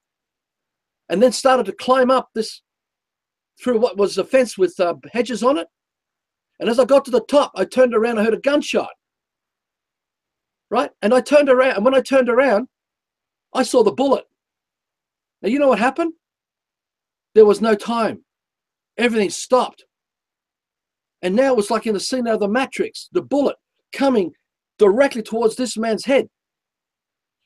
and then started to climb up this, through what was a fence with hedges on it. And as I got to the top, I turned around, I heard a gunshot. Right? And I turned around, and when I turned around, I saw the bullet. Now, you know what happened? There was no time. Everything stopped. And now it was like in the scene out of the Matrix, the bullet coming directly towards this man's head.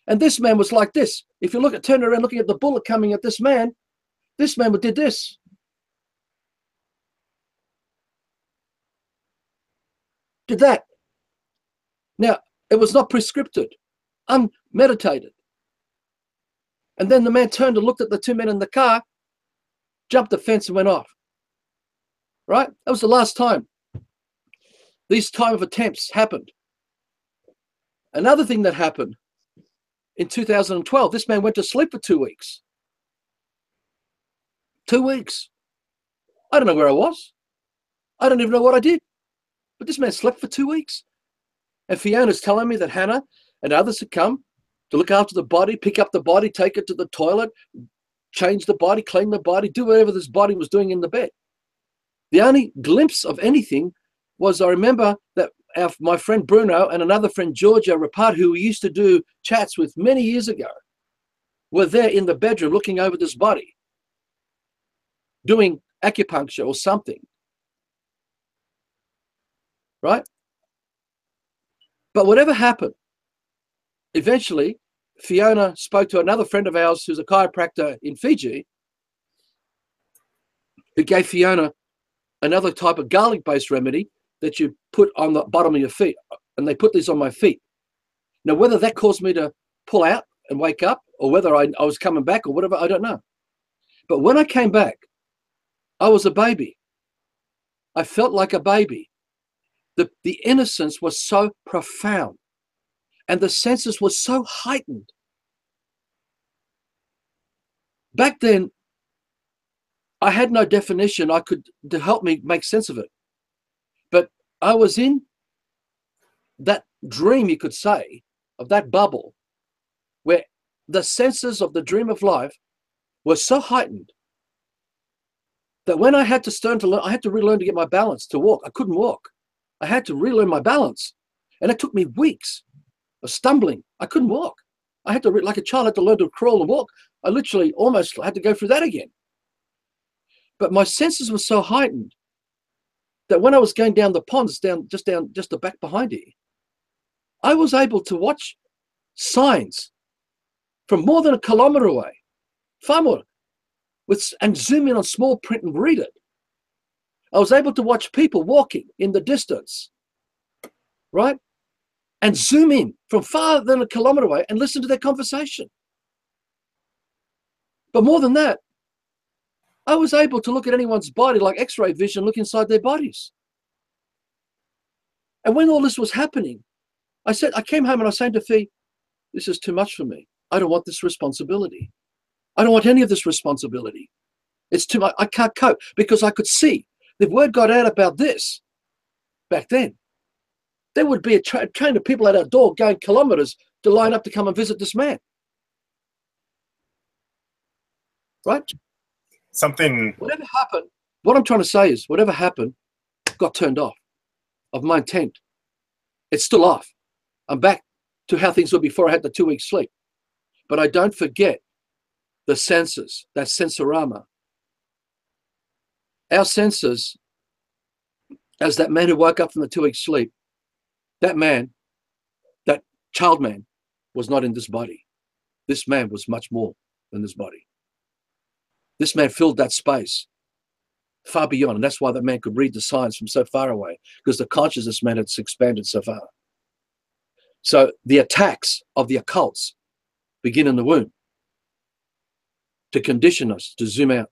And this man was like this. If you turn around looking at the bullet coming at this man did this. Did that. Now, it was not prescripted, unmeditated. And then the man turned and looked at the 2 men in the car, jumped the fence and went off. Right? That was the last time these type of attempts happened. Another thing that happened in 2012, this man went to sleep for 2 weeks. 2 weeks. I don't know where I was. I don't even know what I did. But this man slept for 2 weeks. And Fiona's telling me that Hannah and others had come to look after the body, pick up the body, take it to the toilet, change the body, clean the body, do whatever this body was doing in the bed. The only glimpse of anything was, I remember that my friend Bruno and another friend Georgia Rapart, who we used to do chats with many years ago, were there in the bedroom looking over this body, doing acupuncture or something. Right? But whatever happened, eventually Fiona spoke to another friend of ours who's a chiropractor in Fiji, who gave Fiona another type of garlic-based remedy that you put on the bottom of your feet. And they put these on my feet. Now, whether that caused me to pull out and wake up, or whether I was coming back or whatever, I don't know. But when I came back, I was a baby. I felt like a baby. The innocence was so profound, and the senses were so heightened. Back then, I had no definition to help me make sense of it. But I was in that dream, you could say, of that bubble, where the senses of the dream of life were so heightened that when I had to I had to relearn to get my balance to walk. I couldn't walk. I had to relearn my balance. And it took me weeks of stumbling. I couldn't walk. I had to, like a child, I had to learn to crawl and walk. I literally almost had to go through that again. But my senses were so heightened that when I was going down the ponds, just the back behind here, I was able to watch signs from more than 1 kilometer away, far more, and zoom in on small print and read it. I was able to watch people walking in the distance, right? And zoom in from far than 1 kilometer away and listen to their conversation. But more than that, I was able to look at anyone's body like X-ray vision, look inside their bodies. And when all this was happening, I came home and I was saying to Fee, this is too much for me. I don't want this responsibility. I don't want any of this responsibility. It's too much. I can't cope, because I could see the word got out about this back then. There would be a train of people at our door going kilometers to line up to come and visit this man. Right? Whatever happened, what I'm trying to say is, whatever happened got turned off of my intent. It's still off. I'm back to how things were before I had the 2 weeks sleep. But I don't forget the senses, that sensorama. Our senses, as that man who woke up from the 2 weeks sleep, that man, that child man, was not in this body. This man was much more than this body. This man filled that space far beyond. And that's why that man could read the signs from so far away, because the consciousness man had expanded so far. So the attacks of the occults begin in the womb to condition us to zoom out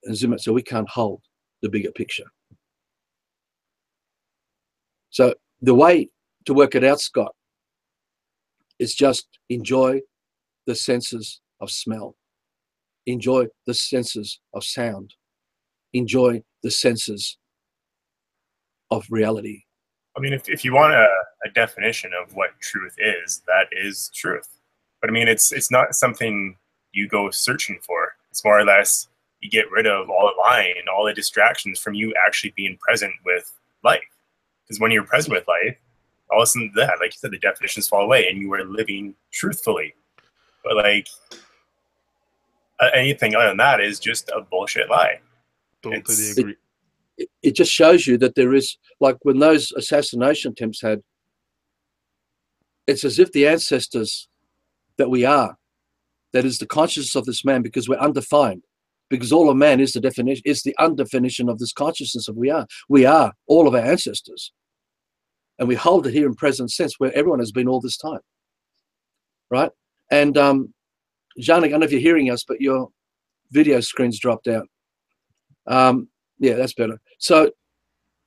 and zoom out so we can't hold the bigger picture. So the way to work it out, Scott, is just enjoy the senses of smell, enjoy the senses of sound, enjoy the senses of reality. I mean, if you want a definition of what truth is, that is truth. But I mean, it's not something you go searching for. It's more or less you get rid of all the lying and all the distractions from you actually being present with life. Because when you're present with life, all of a sudden that, like you said, the definitions fall away and you are living truthfully. But like anything other than that is just a bullshit lie. Totally agree. It just shows you that there is, like when those assassination attempts had, it's as if the ancestors that we are, that is the consciousness of this man, because we're undefined, because all of man is the definition, is the undefinition of this consciousness of we are. We are all of our ancestors. And we hold it here in present sense where everyone has been all this time. Right? And Janik, I don't know if you're hearing us, but your video screen's dropped out. Yeah, that's better. So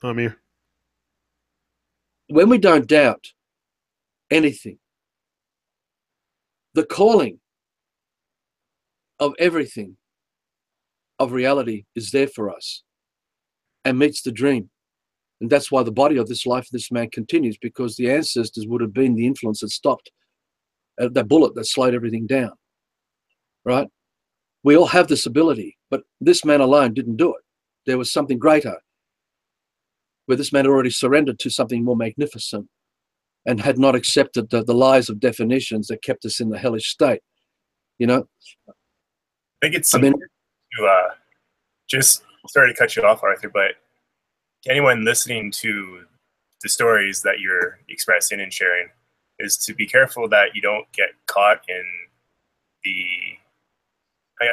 I'm here. When we don't doubt anything, the calling of everything, of reality, is there for us and meets the dream. And that's why the body of this life of this man continues, because the ancestors would have been the influence that stopped that bullet that slowed everything down. Right? We all have this ability, but this man alone didn't do it. There was something greater, where this man had already surrendered to something more magnificent and had not accepted the lies of definitions that kept us in the hellish state. You know? I think it's something to just sorry to cut you off, Arthur, but anyone listening to the stories that you're expressing and sharing is to be careful that you don't get caught in the,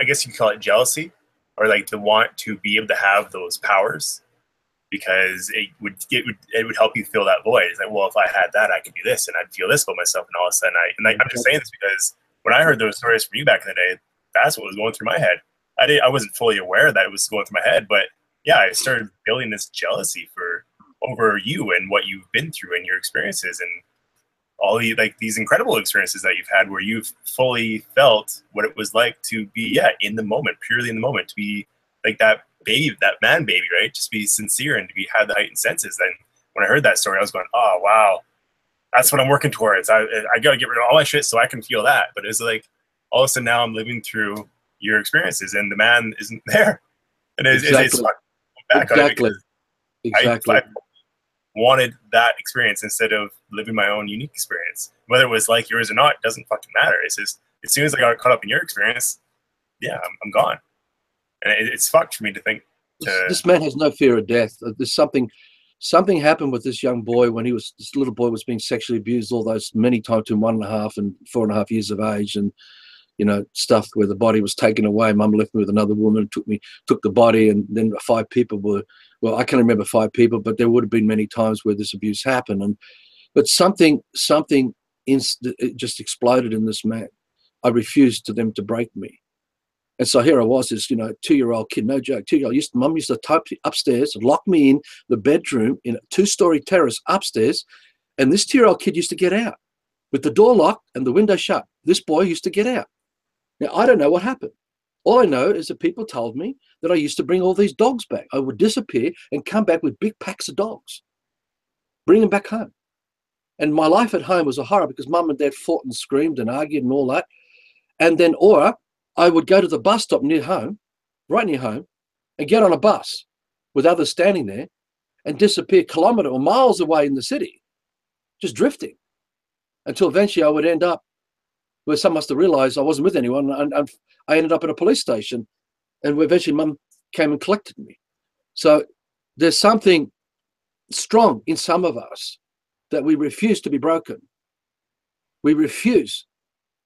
I guess you could call it jealousy, or like to want to be able to have those powers, because it would help you fill that void. It's like, well, if I had that, I could do this, and I'd feel this about myself, and all of a sudden I'm just saying this because when I heard those stories from you back in the day, that's what was going through my head. I wasn't fully aware that it was going through my head, but yeah, I started building this jealousy over you and what you've been through and your experiences and all these incredible experiences that you've had where you've fully felt what it was like to be, in the moment, purely in the moment, to be like that baby, that man baby, right? Just be sincere and to have the heightened senses. Then when I heard that story, I was going, oh, wow, that's what I'm working towards. I got to get rid of all my shit so I can feel that. But it's like, all of a sudden now I'm living through your experiences and the man isn't there. And it's back exactly. I wanted that experience instead of living my own unique experience. Whether it was like yours or not, doesn't fucking matter. It's just, as soon as I got caught up in your experience, I'm gone. And it's fucked for me to think. This man has no fear of death. There's something happened with this young boy when this little boy was being sexually abused all those many times between 1.5 and 4.5 years of age, and stuff where the body was taken away. Mum left me with another woman, took the body, and then 5 people were, well, I can't remember 5 people, but there would have been many times where this abuse happened. But something just exploded in this man. I refused to them to break me. And so here I was, this 2-year-old kid, no joke, 2-year-old. Mum used to type upstairs, lock me in the bedroom in a 2-story terrace upstairs, and this 2-year-old kid used to get out with the door locked and the window shut. This boy used to get out. Now, I don't know what happened. All I know is that people told me that I used to bring all these dogs back. I would disappear and come back with big packs of dogs, bring them back home. And my life at home was a horror because Mum and Dad fought and screamed and argued and all that. And then, I would go to the bus stop right near home, and get on a bus with others standing there and disappear kilometers or miles away in the city, just drifting, until eventually I would end up where someone must have realized I wasn't with anyone, and I ended up at a police station, and eventually Mum came and collected me. So there's something strong in some of us that we refuse to be broken. We refuse.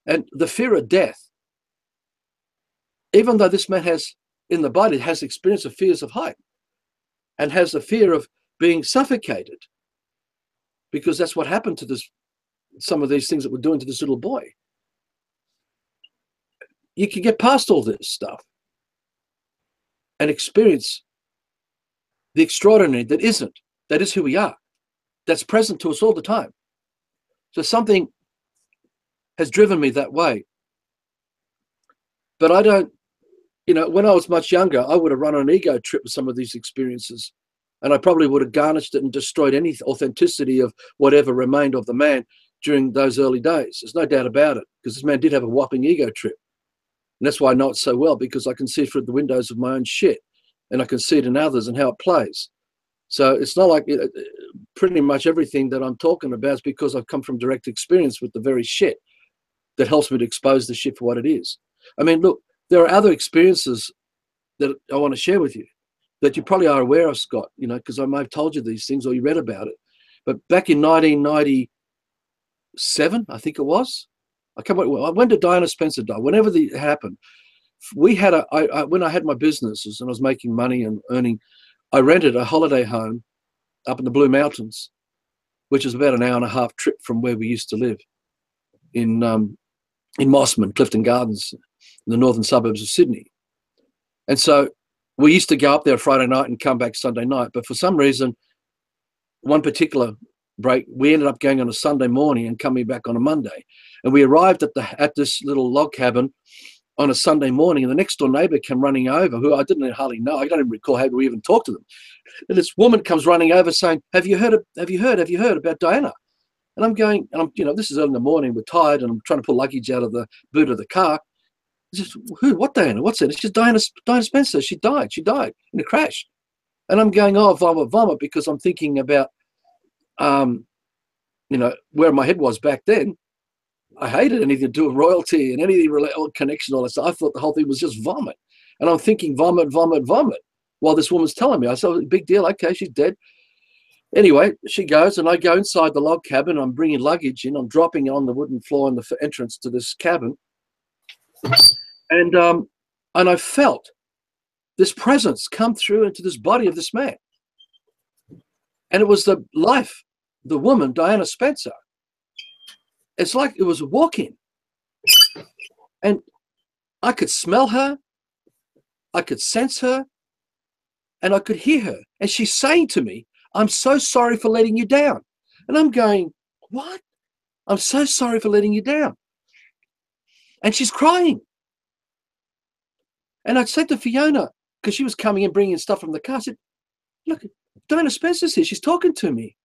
And the fear of death even though this man has, in the body, has experience of fears of height and has the fear of being suffocated, because that's what happened to this, some of these things that we're doing to this little boy. You can get past all this stuff and experience the extraordinary that isn't. That is who we are. That's present to us all the time. So something has driven me that way. But I don't, you know, when I was much younger, I would have run on an ego trip with some of these experiences. And I probably would have garnished it and destroyed any authenticity of whatever remained of the man during those early days. There's no doubt about it, because this man did have a whopping ego trip. And that's why I know it so well, because I can see through the windows of my own shit, and I can see it in others and how it plays. So it's not like pretty much everything that I'm talking about is because I've come from direct experience with the very shit that helps me to expose the shit for what it is. I mean, look, there are other experiences that I want to share with you that you probably are aware of, Scott, you know, because I may have told you these things or you read about it. But back in 1997, I think it was, when did Diana Spencer die? Whenever it happened, we had when I had my businesses and I was making money and earning, I rented a holiday home up in the Blue Mountains, which is about an hour and a half trip from where we used to live in Mossman, Clifton Gardens, in the northern suburbs of Sydney. And so we used to go up there Friday night and come back Sunday night. But for some reason, one particular break, we ended up going on a Sunday morning and coming back on a Monday. And we arrived at this little log cabin on a Sunday morning, and the next door neighbor came running over, who I didn't hardly know. I don't even recall how we even talked to them. And this woman comes running over saying, have you heard about Diana? And I'm going, and I'm, you know, this is early in the morning, we're tired, and I'm trying to pull luggage out of the boot of the car. Just, who? What Diana? What's it? It's just Diana Spencer. She died in a crash. And I'm going, oh, vomit, because I'm thinking about, you know, where my head was back then. I hated anything to do with royalty and anything related connection, all that stuff. I thought the whole thing was just vomit. And I'm thinking vomit, while this woman's telling me. I said, big deal. Okay, she's dead. Anyway, she goes, and I go inside the log cabin. I'm bringing luggage in. I'm dropping it on the wooden floor in the entrance to this cabin. And I felt this presence come through into this body of this man. And it was the woman, Diana Spencer. It's like it was walking. And I could smell her, I could sense her, and I could hear her. And she's saying to me, I'm so sorry for letting you down. And I'm going, what? I'm so sorry for letting you down. And she's crying. And I said to Fiona, because she was coming in bringing stuff from the car, I said, look, Diana Spencer's here. She's talking to me,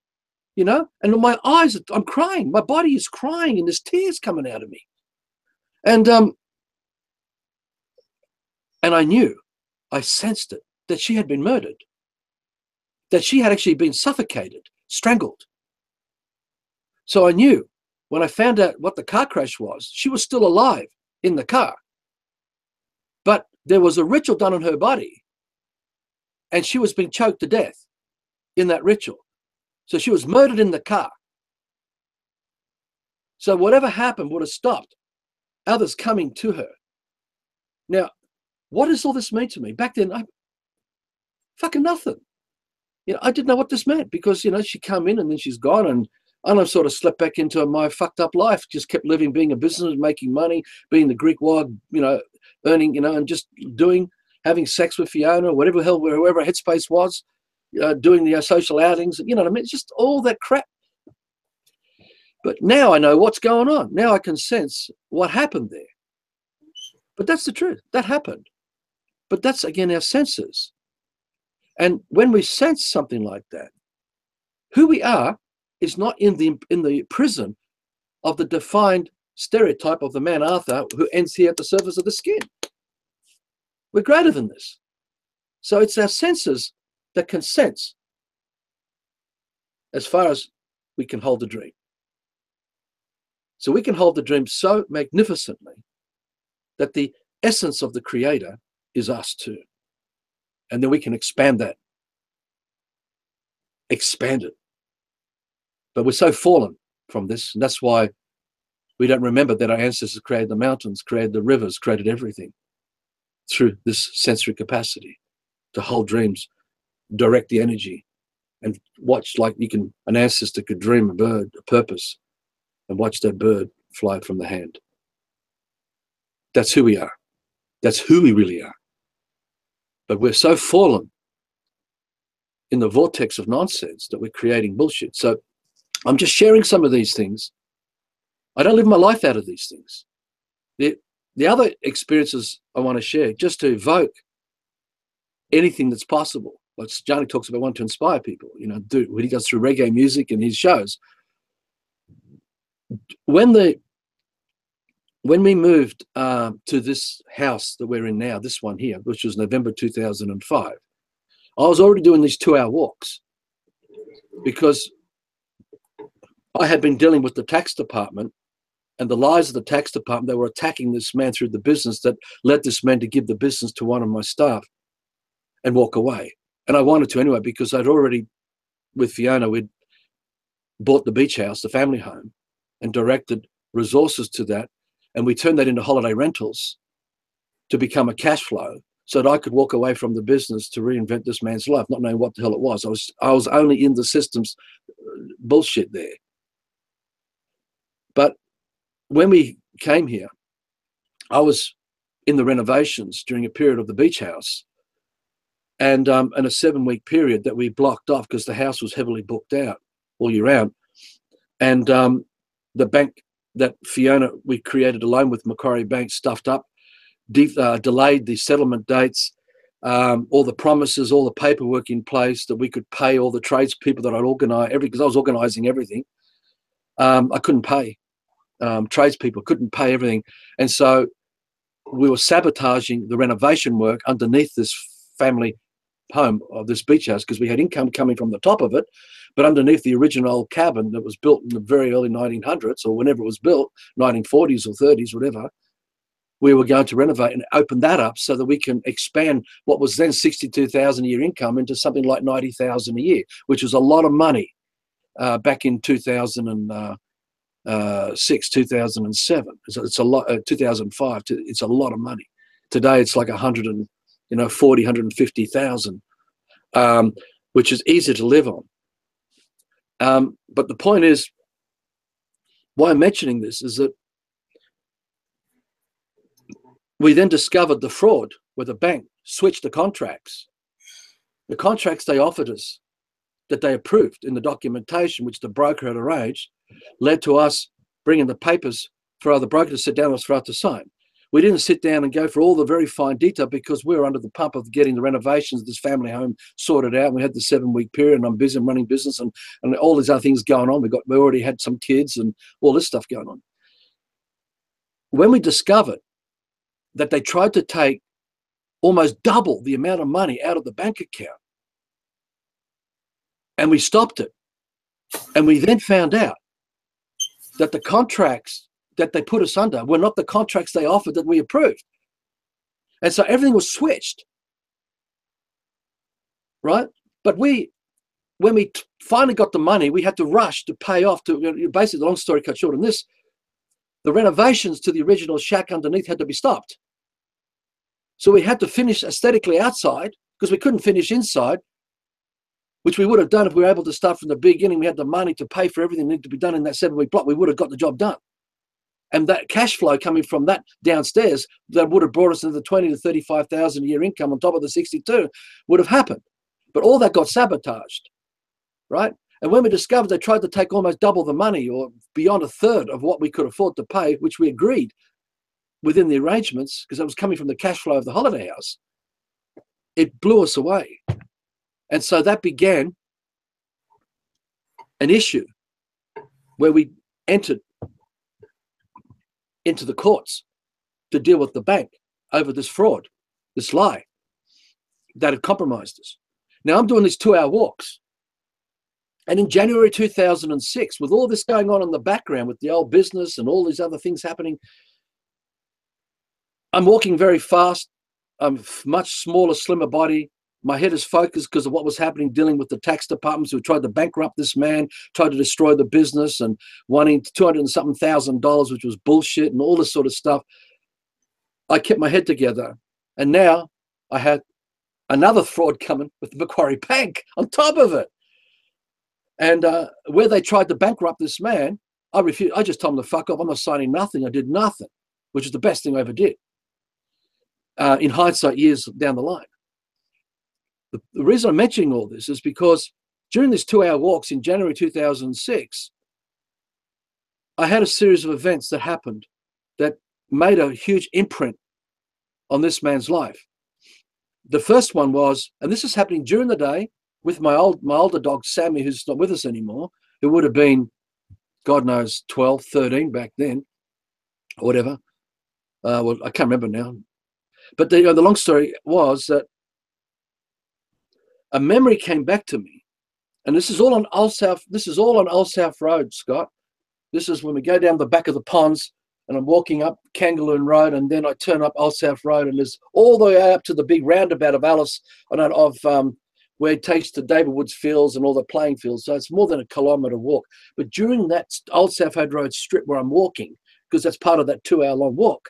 you know, and my eyes, I'm crying. My body is crying and there's tears coming out of me. And I knew, I sensed it, that she had been murdered, that she had actually been suffocated, strangled. So I knew when I found out what the car crash was, she was still alive in the car. But there was a ritual done on her body, and she was being choked to death in that ritual. So she was murdered in the car. So whatever happened would have stopped others coming to her. Now, what does all this mean to me? Back then, fucking nothing. You know, I didn't know what this meant, because, you know, she come in and then she's gone, and I sort of slept back into my fucked up life, just kept living, being a businessman, making money, being the Greek wog, you know, earning, you know, and just having sex with Fiona, whatever hell, wherever her headspace was, doing the social outings, you know what I mean? It's just all that crap. But now I know what's going on. Now I can sense what happened there. But that's the truth. That happened. But that's, again, our senses. And when we sense something like that, who we are is not in the prison of the defined stereotype of the man Arthur who ends here at the surface of the skin. We're greater than this. So it's our senses that can sense as far as we can hold the dream. So we can hold the dream so magnificently that the essence of the Creator is us too. And then we can expand that. Expand it. But we're so fallen from this, and that's why we don't remember that our ancestors created the mountains, created the rivers, created everything. through this sensory capacity to hold dreams, direct the energy, and watch like an ancestor could dream a bird, a purpose, and watch that bird fly from the hand. That's who we are. That's who we really are. But we're so fallen in the vortex of nonsense that we're creating bullshit. So I'm just sharing some of these things. I don't live my life out of these things. The other experiences I want to share, just to evoke anything that's possible. Like Johnny talks about, wanting to inspire people, when he goes through reggae music and his shows. When we moved to this house that we're in now, this one here, which was November 2005, I was already doing these 2-hour walks because I had been dealing with the tax department and the lies of the tax department. They were attacking this man through the business that led this man to give the business to one of my staff and walk away. And I wanted to anyway, because I'd already, with Fiona, we'd bought the beach house, the family home, and directed resources to that. And we turned that into holiday rentals to become a cash flow so that I could walk away from the business to reinvent this man's life, not knowing what the hell it was. I was only in the system's bullshit there. But when we came here, I was in the renovations during a period of the beach house, and a 7-week period that we blocked off because the house was heavily booked out all year round. And the bank that Fiona, we created a loan with Macquarie Bank, stuffed up, delayed the settlement dates, all the promises, all the paperwork in place that we could pay all the tradespeople that I'd organise, because I was organising everything. I couldn't pay. Tradespeople couldn't pay everything. And so we were sabotaging the renovation work underneath this family home of this beach house because we had income coming from the top of it, but underneath the original cabin that was built in the very early 1900s or whenever it was built, 1940s or 30s, whatever, we were going to renovate and open that up so that we can expand what was then 62,000 a year income into something like 90,000 a year, which was a lot of money back in 2006, 2007. It's a lot. 2005. It's a lot of money. Today it's like 150,000, which is easy to live on. But the point is, why I'm mentioning this is that we then discovered the fraud where the bank switched the contracts. The contracts they offered us that they approved in the documentation, which the broker had arranged, led to us bringing the papers for the broker to sit down with us for us to sign. We didn't sit down and go for all the very fine detail because we were under the pump of getting the renovations of this family home sorted out. We had the 7-week period, and I'm busy running business and all these other things going on. We already had some kids and all this stuff going on. When we discovered that they tried to take almost double the amount of money out of the bank account, and we stopped it, and we then found out that the contracts that they put us under were not the contracts they offered that we approved. And so everything was switched, right? But when we finally got the money, we had to rush to pay off basically, the long story cut short on this, the renovations to the original shack underneath had to be stopped. So we had to finish aesthetically outside because we couldn't finish inside, which we would have done if we were able to start from the beginning. We had the money to pay for everything that needed to be done in that 7-week block. We would have got the job done. And that cash flow coming from that downstairs that would have brought us into the 20 to 35,000 a year income on top of the 62 would have happened. But all that got sabotaged, right? And when we discovered they tried to take almost double the money or beyond a third of what we could afford to pay, which we agreed within the arrangements because it was coming from the cash flow of the holiday house, it blew us away. And so that began an issue where we entered into the courts to deal with the bank over this fraud, this lie that had compromised us. Now I'm doing these 2-hour walks. And in January 2006, with all this going on in the background with the old business and all these other things happening, I'm walking very fast. I'm much smaller, slimmer body. My head is focused because of what was happening, dealing with the tax departments who tried to bankrupt this man, tried to destroy the business and wanting $200 and something thousand, which was bullshit and all this sort of stuff. I kept my head together And now I had another fraud coming with Macquarie Bank on top of it. And where they tried to bankrupt this man, I refused. I just told them to fuck off. I'm not signing nothing. I did nothing, which is the best thing I ever did. In hindsight, years down the line. The reason I'm mentioning all this is because during these 2-hour walks in January 2006, I had a series of events that happened that made a huge imprint on this man's life. The first one was, and this is happening during the day with my older dog, Sammy, who's not with us anymore, who would have been, God knows, 12, 13 back then, or whatever. Well, I can't remember now. But the long story was that a memory came back to me, and this is all on Old South. This is all on Old South Road, Scott. This is when we go down the back of the ponds, and I'm walking up Kangaloon Road, and then I turn up Old South Road, and there's all the way up to the big roundabout of Alice, where it takes to David Woods Fields and all the playing fields. So it's more than a kilometre walk. But during that Old South Road strip where I'm walking, because that's part of that 2-hour long walk,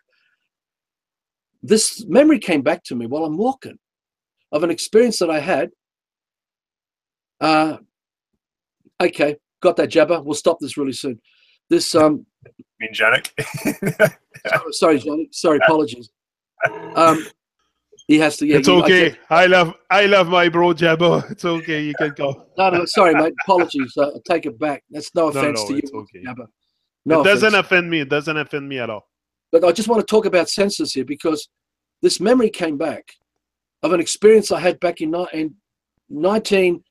this memory came back to me while I'm walking of an experience that I had. Okay, got that, Jabba. We'll stop this really soon. This mean Janik? sorry, Johnny. Sorry, apologies. He has to. Yeah, it's okay. I love my bro Jabba. It's okay. You can go. No, sorry, mate. Apologies. I'll take it back. That's no offense to you, okay. Jabba. No, it doesn't offend me. It doesn't offend me at all. But I just want to talk about senses here because this memory came back of an experience I had back in 19.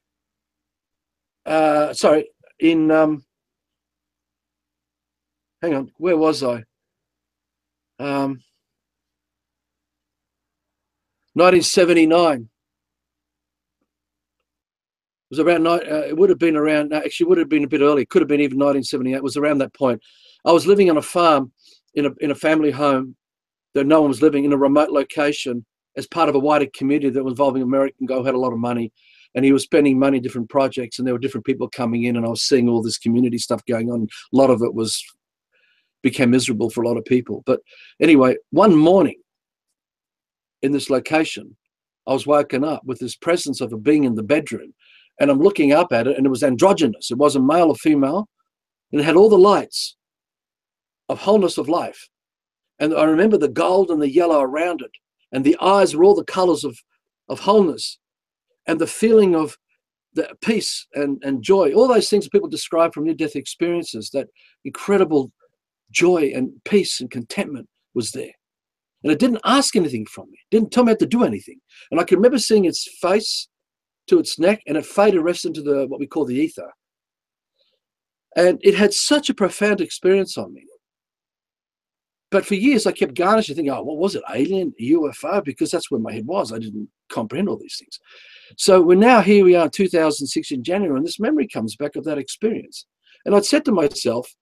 Hang on, where was I? 1979. It was around. It would have been around. Actually, would have been a bit early. Could have been even 1978. It was around that point. I was living on a farm in a family home that no one was living in a remote location as part of a wider community that was involving an American guy who had a lot of money, and he was spending money in different projects, and there were different people coming in, and I was seeing all this community stuff going on. A lot of it became miserable for a lot of people. But anyway, one morning in this location, I was woken up with this presence of a being in the bedroom, and I'm looking up at it, and it was androgynous. It wasn't male or female, and it had all the lights of wholeness of life. And I remember the gold and the yellow around it, and the eyes were all the colors of wholeness, and the feeling of the peace and joy, all those things that people describe from near-death experiences, that incredible joy and peace and contentment was there. And it didn't ask anything from me. It didn't tell me how to do anything. And I can remember seeing its face to its neck, and it faded rest into what we call the ether. And it had such a profound experience on me. But for years, I kept garnishing, thinking, oh, what was it? Alien, UFO? Because that's where my head was. I didn't comprehend all these things. So here we are in 2006 in January, and this memory comes back of that experience. And I'd said to myself,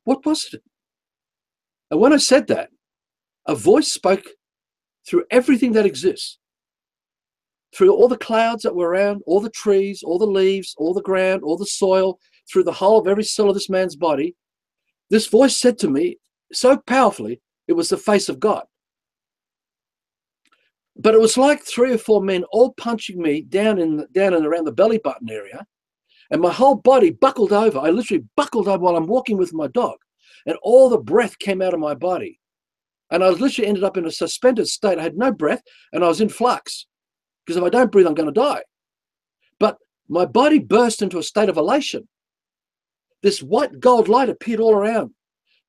what was it? And when I said that, a voice spoke through everything that exists, through all the clouds that were around, all the trees, all the leaves, all the ground, all the soil, through the whole of every cell of this man's body. This voice said to me so powerfully, it was the face of God. But it was like 3 or 4 men all punching me down and around the belly button area. And my whole body buckled over. I literally buckled over while I'm walking with my dog. And all the breath came out of my body. And I literally ended up in a suspended state. I had no breath, and I was in flux. Because if I don't breathe, I'm going to die. But my body burst into a state of elation. This white gold light appeared all around.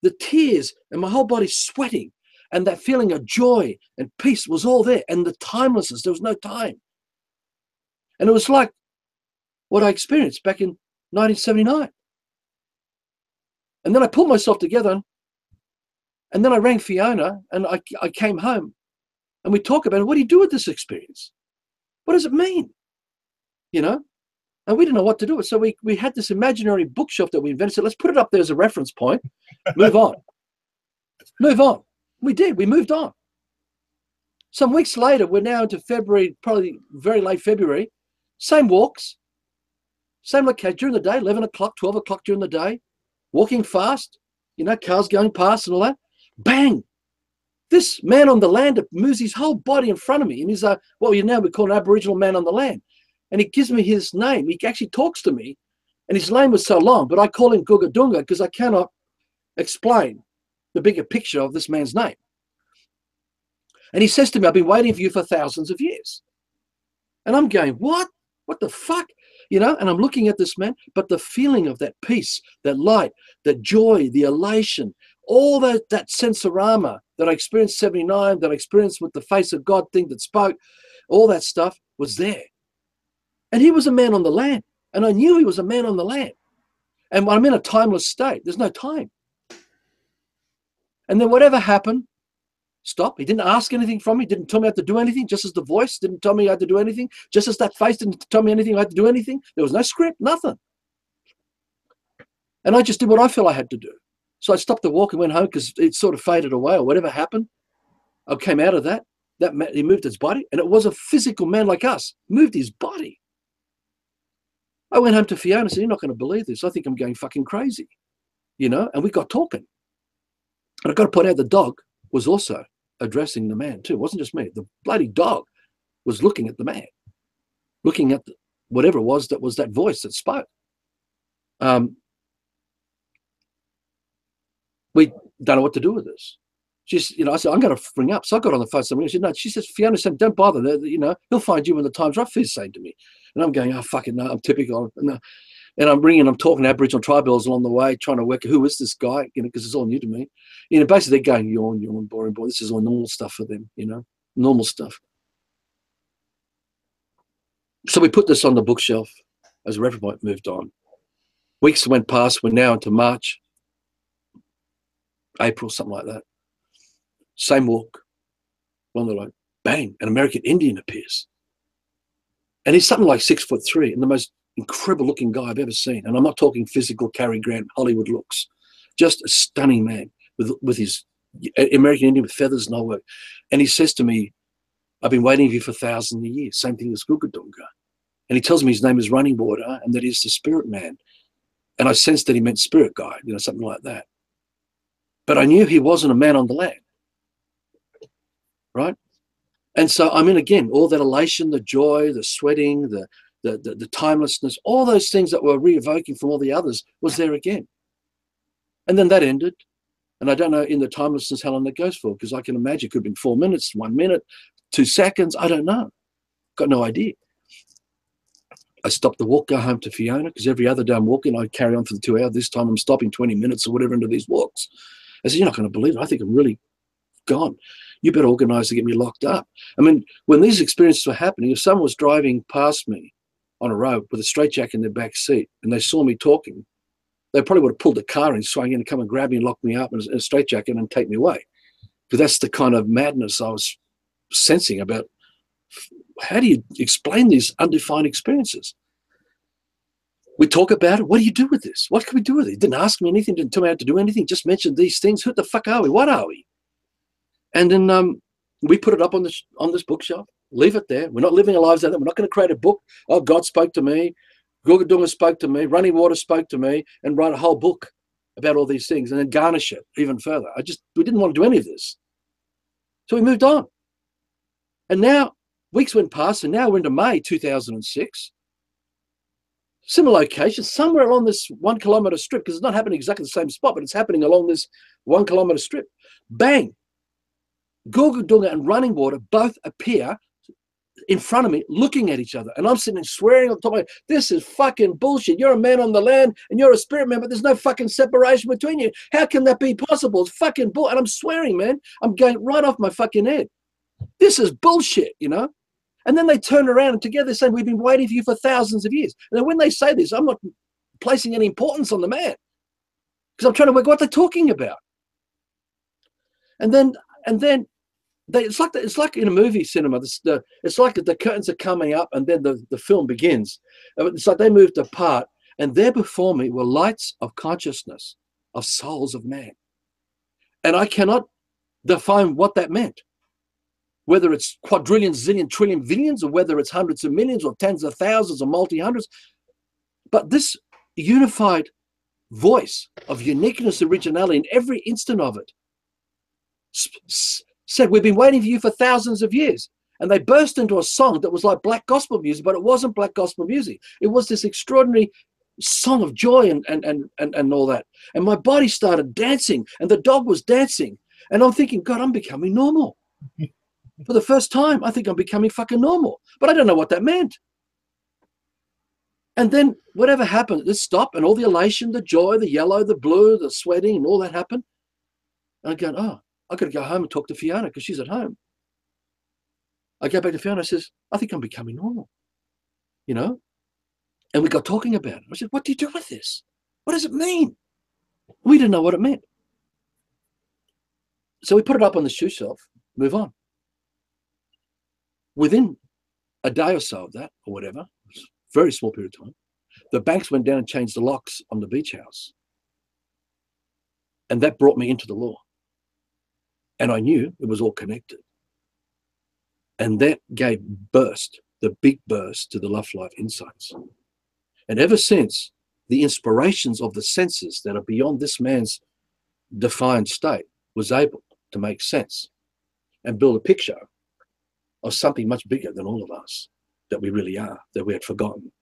The tears and my whole body sweating. And that feeling of joy and peace was all there. And the timelessness, there was no time. And it was like what I experienced back in 1979. And then I pulled myself together, and then I rang Fiona, and I came home, and we talked about it. What do you do with this experience? What does it mean? You know? And we didn't know what to do with it. So we had this imaginary bookshelf that we invented. So let's put it up there as a reference point. Move on. Move on. We did. We moved on. Some weeks later, we're now into February, probably very late February. Same walks. Same location during the day, 11 o'clock, 12 o'clock during the day. Walking fast. You know, cars going past and all that. Bang! This man on the land moves his whole body in front of me, and he's what we now would call an Aboriginal man on the land. And he gives me his name. He actually talks to me, and his name was so long, but I call him Gugadunga because I cannot explain the bigger picture of this man's name. And he says to me, I've been waiting for you for thousands of years. And I'm going, what? What the fuck? You know, and I'm looking at this man, but the feeling of that peace, that light, that joy, the elation, all that sensorama that I experienced 79, that I experienced with the face of God thing that spoke, all that stuff was there. And he was a man on the land. And I knew he was a man on the land. And I'm in a timeless state. There's no time. And then whatever happened, stop. He didn't ask anything from me, didn't tell me how to do anything, just as the voice didn't tell me how to do anything, just as that face didn't tell me anything, I had to do anything. There was no script, nothing. And I just did what I felt I had to do. So I stopped the walk and went home because it sort of faded away or whatever happened. I came out of that. That man, he moved his body, and it was a physical man like us, moved his body. I went home to Fiona and said, you're not going to believe this. I think I'm going fucking crazy, you know, and we got talking. And I've got to point out the dog was also addressing the man too. It wasn't just me. The bloody dog was looking at the man, looking at whatever it was that voice that spoke. We don't know what to do with this. She's, you know, I said, I'm going to ring up. So I got on the phone. She said, no, she says, Fiona said, don't bother. You know, he'll find you when the time's right. She's saying to me. And I'm going, oh, fuck it, no, I'm typical. No. And I'm ringing, I'm talking to Aboriginal tribals along the way, trying to work out who is this guy, you know, because it's all new to me. You know, basically they're going, yawn, boring, boy. This is all normal stuff for them, you know, normal stuff. So we put this on the bookshelf as Reverend moved on. Weeks went past. We're now into March, April, something like that. Same walk along the line. Bang, an American Indian appears. And he's something like 6'3" and the most incredible looking guy I've ever seen. And I'm not talking physical Cary Grant Hollywood looks. Just a stunning man with his American Indian with feathers and all work. And he says to me, I've been waiting for you for thousands of years. Same thing as Gugadunga. And he tells me his name is Running Water and that he's the spirit man. And I sensed that he meant spirit guide, you know, something like that. But I knew he wasn't a man on the land. Right? And so I'm in again, all that elation, the joy, the sweating, the timelessness, all those things that were re-evoking from all the others was there again. And then that ended. And I don't know in the timelessness how long that goes for, because I can imagine it could have been 4 minutes, 1 minute, 2 seconds. I don't know. Got no idea. I stopped the walk, go home to Fiona, because every other day I'm walking, I carry on for the 2 hours. This time I'm stopping 20 minutes or whatever into these walks. I said, you're not going to believe it. I think I'm really gone. You better organize to get me locked up. I mean, when these experiences were happening, if someone was driving past me on a road with a straitjacket in their back seat and they saw me talking, they probably would have pulled the car and swung in and come and grab me and lock me up in a straitjacket and take me away. Because that's the kind of madness I was sensing about how do you explain these undefined experiences? We talk about it. What do you do with this? What can we do with it? He didn't ask me anything, didn't tell me how to do anything, just mentioned these things. Who the fuck are we? What are we? And then we put it up on this bookshelf, leave it there. We're not living our lives out there. We're not going to create a book. Oh, God spoke to me. Gugadunga spoke to me. Running Water spoke to me, and write a whole book about all these things and then garnish it even further. We didn't want to do any of this. So we moved on. And now weeks went past, and now we're into May 2006. Similar location, somewhere along this 1 kilometer strip, because it's not happening exactly the same spot, but it's happening along this 1 kilometer strip. Bang! Gugadunga and Running Water both appear in front of me looking at each other. And I'm sitting and swearing on top of it, this is fucking bullshit. You're a man on the land and you're a spirit man, but there's no fucking separation between you. How can that be possible? It's fucking bull. And I'm swearing, man. I'm going right off my fucking head. This is bullshit, you know? And then they turn around and together say, we've been waiting for you for thousands of years. And then when they say this, I'm not placing any importance on the man because I'm trying to work out what they're talking about. And then it's like in a movie cinema. It's like the curtains are coming up and then the film begins. It's like they moved apart, and there before me were lights of consciousness, of souls of man. And I cannot define what that meant, whether it's quadrillions, zillion, trillion, billions, or whether it's hundreds of millions or tens of thousands or multi-hundreds. But this unified voice of uniqueness, originality in every instant of it, said, we've been waiting for you for thousands of years. And they burst into a song that was like black gospel music, but it wasn't black gospel music. It was this extraordinary song of joy and all that. And my body started dancing, and the dog was dancing. And I'm thinking, God, I'm becoming normal. For the first time, I think I'm becoming fucking normal. But I don't know what that meant. And then whatever happened, it stopped, and all the elation, the joy, the yellow, the blue, the sweating, and all that happened. And I go, oh, I've got to go home and talk to Fiona because she's at home. I go back to Fiona and says, I think I'm becoming normal, you know? And we got talking about it. I said, what do you do with this? What does it mean? We didn't know what it meant. So we put it up on the shoe shelf, move on. Within a day or so of that, or whatever, very small period of time, the banks went down and changed the locks on the beach house. And that brought me into the law. And I knew it was all connected. And that gave the big burst to the Love Life Insights. And ever since, the inspirations of the senses that are beyond this man's defined state was able to make sense and build a picture of something much bigger than all of us that we really are, that we had forgotten.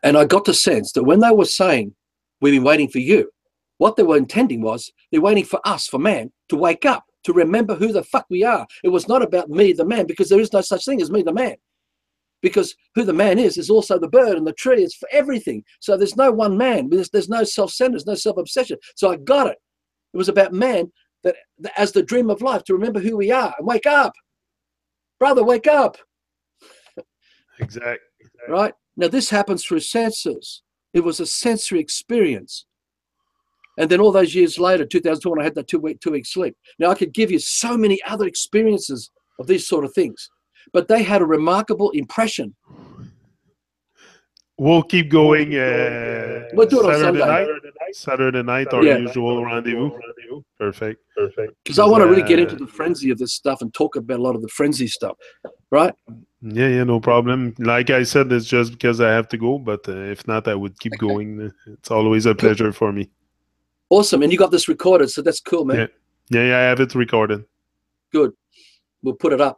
And I got the sense that when they were saying, we've been waiting for you, what they were intending was they're waiting for us, for man, to wake up, to remember who the fuck we are. It was not about me, the man, because there is no such thing as me, the man. Because who the man is also the bird and the tree. It's for everything. So there's no one man. There's no self-centered, no self-obsession. So I got it. It was about man that as the dream of life, to remember who we are and wake up. Brother, wake up. Exactly. Right? Now, this happens through senses. It was a sensory experience. And then all those years later, 2002, when I had that two-week sleep. Now, I could give you so many other experiences of these sort of things, but they had a remarkable impression. We'll keep going. We'll do it on Sunday. Saturday night, our usual rendezvous. Perfect. Because I want to really get into the frenzy of this stuff and talk about a lot of the frenzy stuff, right? Yeah, no problem. Like I said, it's just because I have to go, but if not, I would keep going. It's always a pleasure for me. Awesome. And you got this recorded, so that's cool, man. Yeah, I have it recorded. Good. We'll put it up.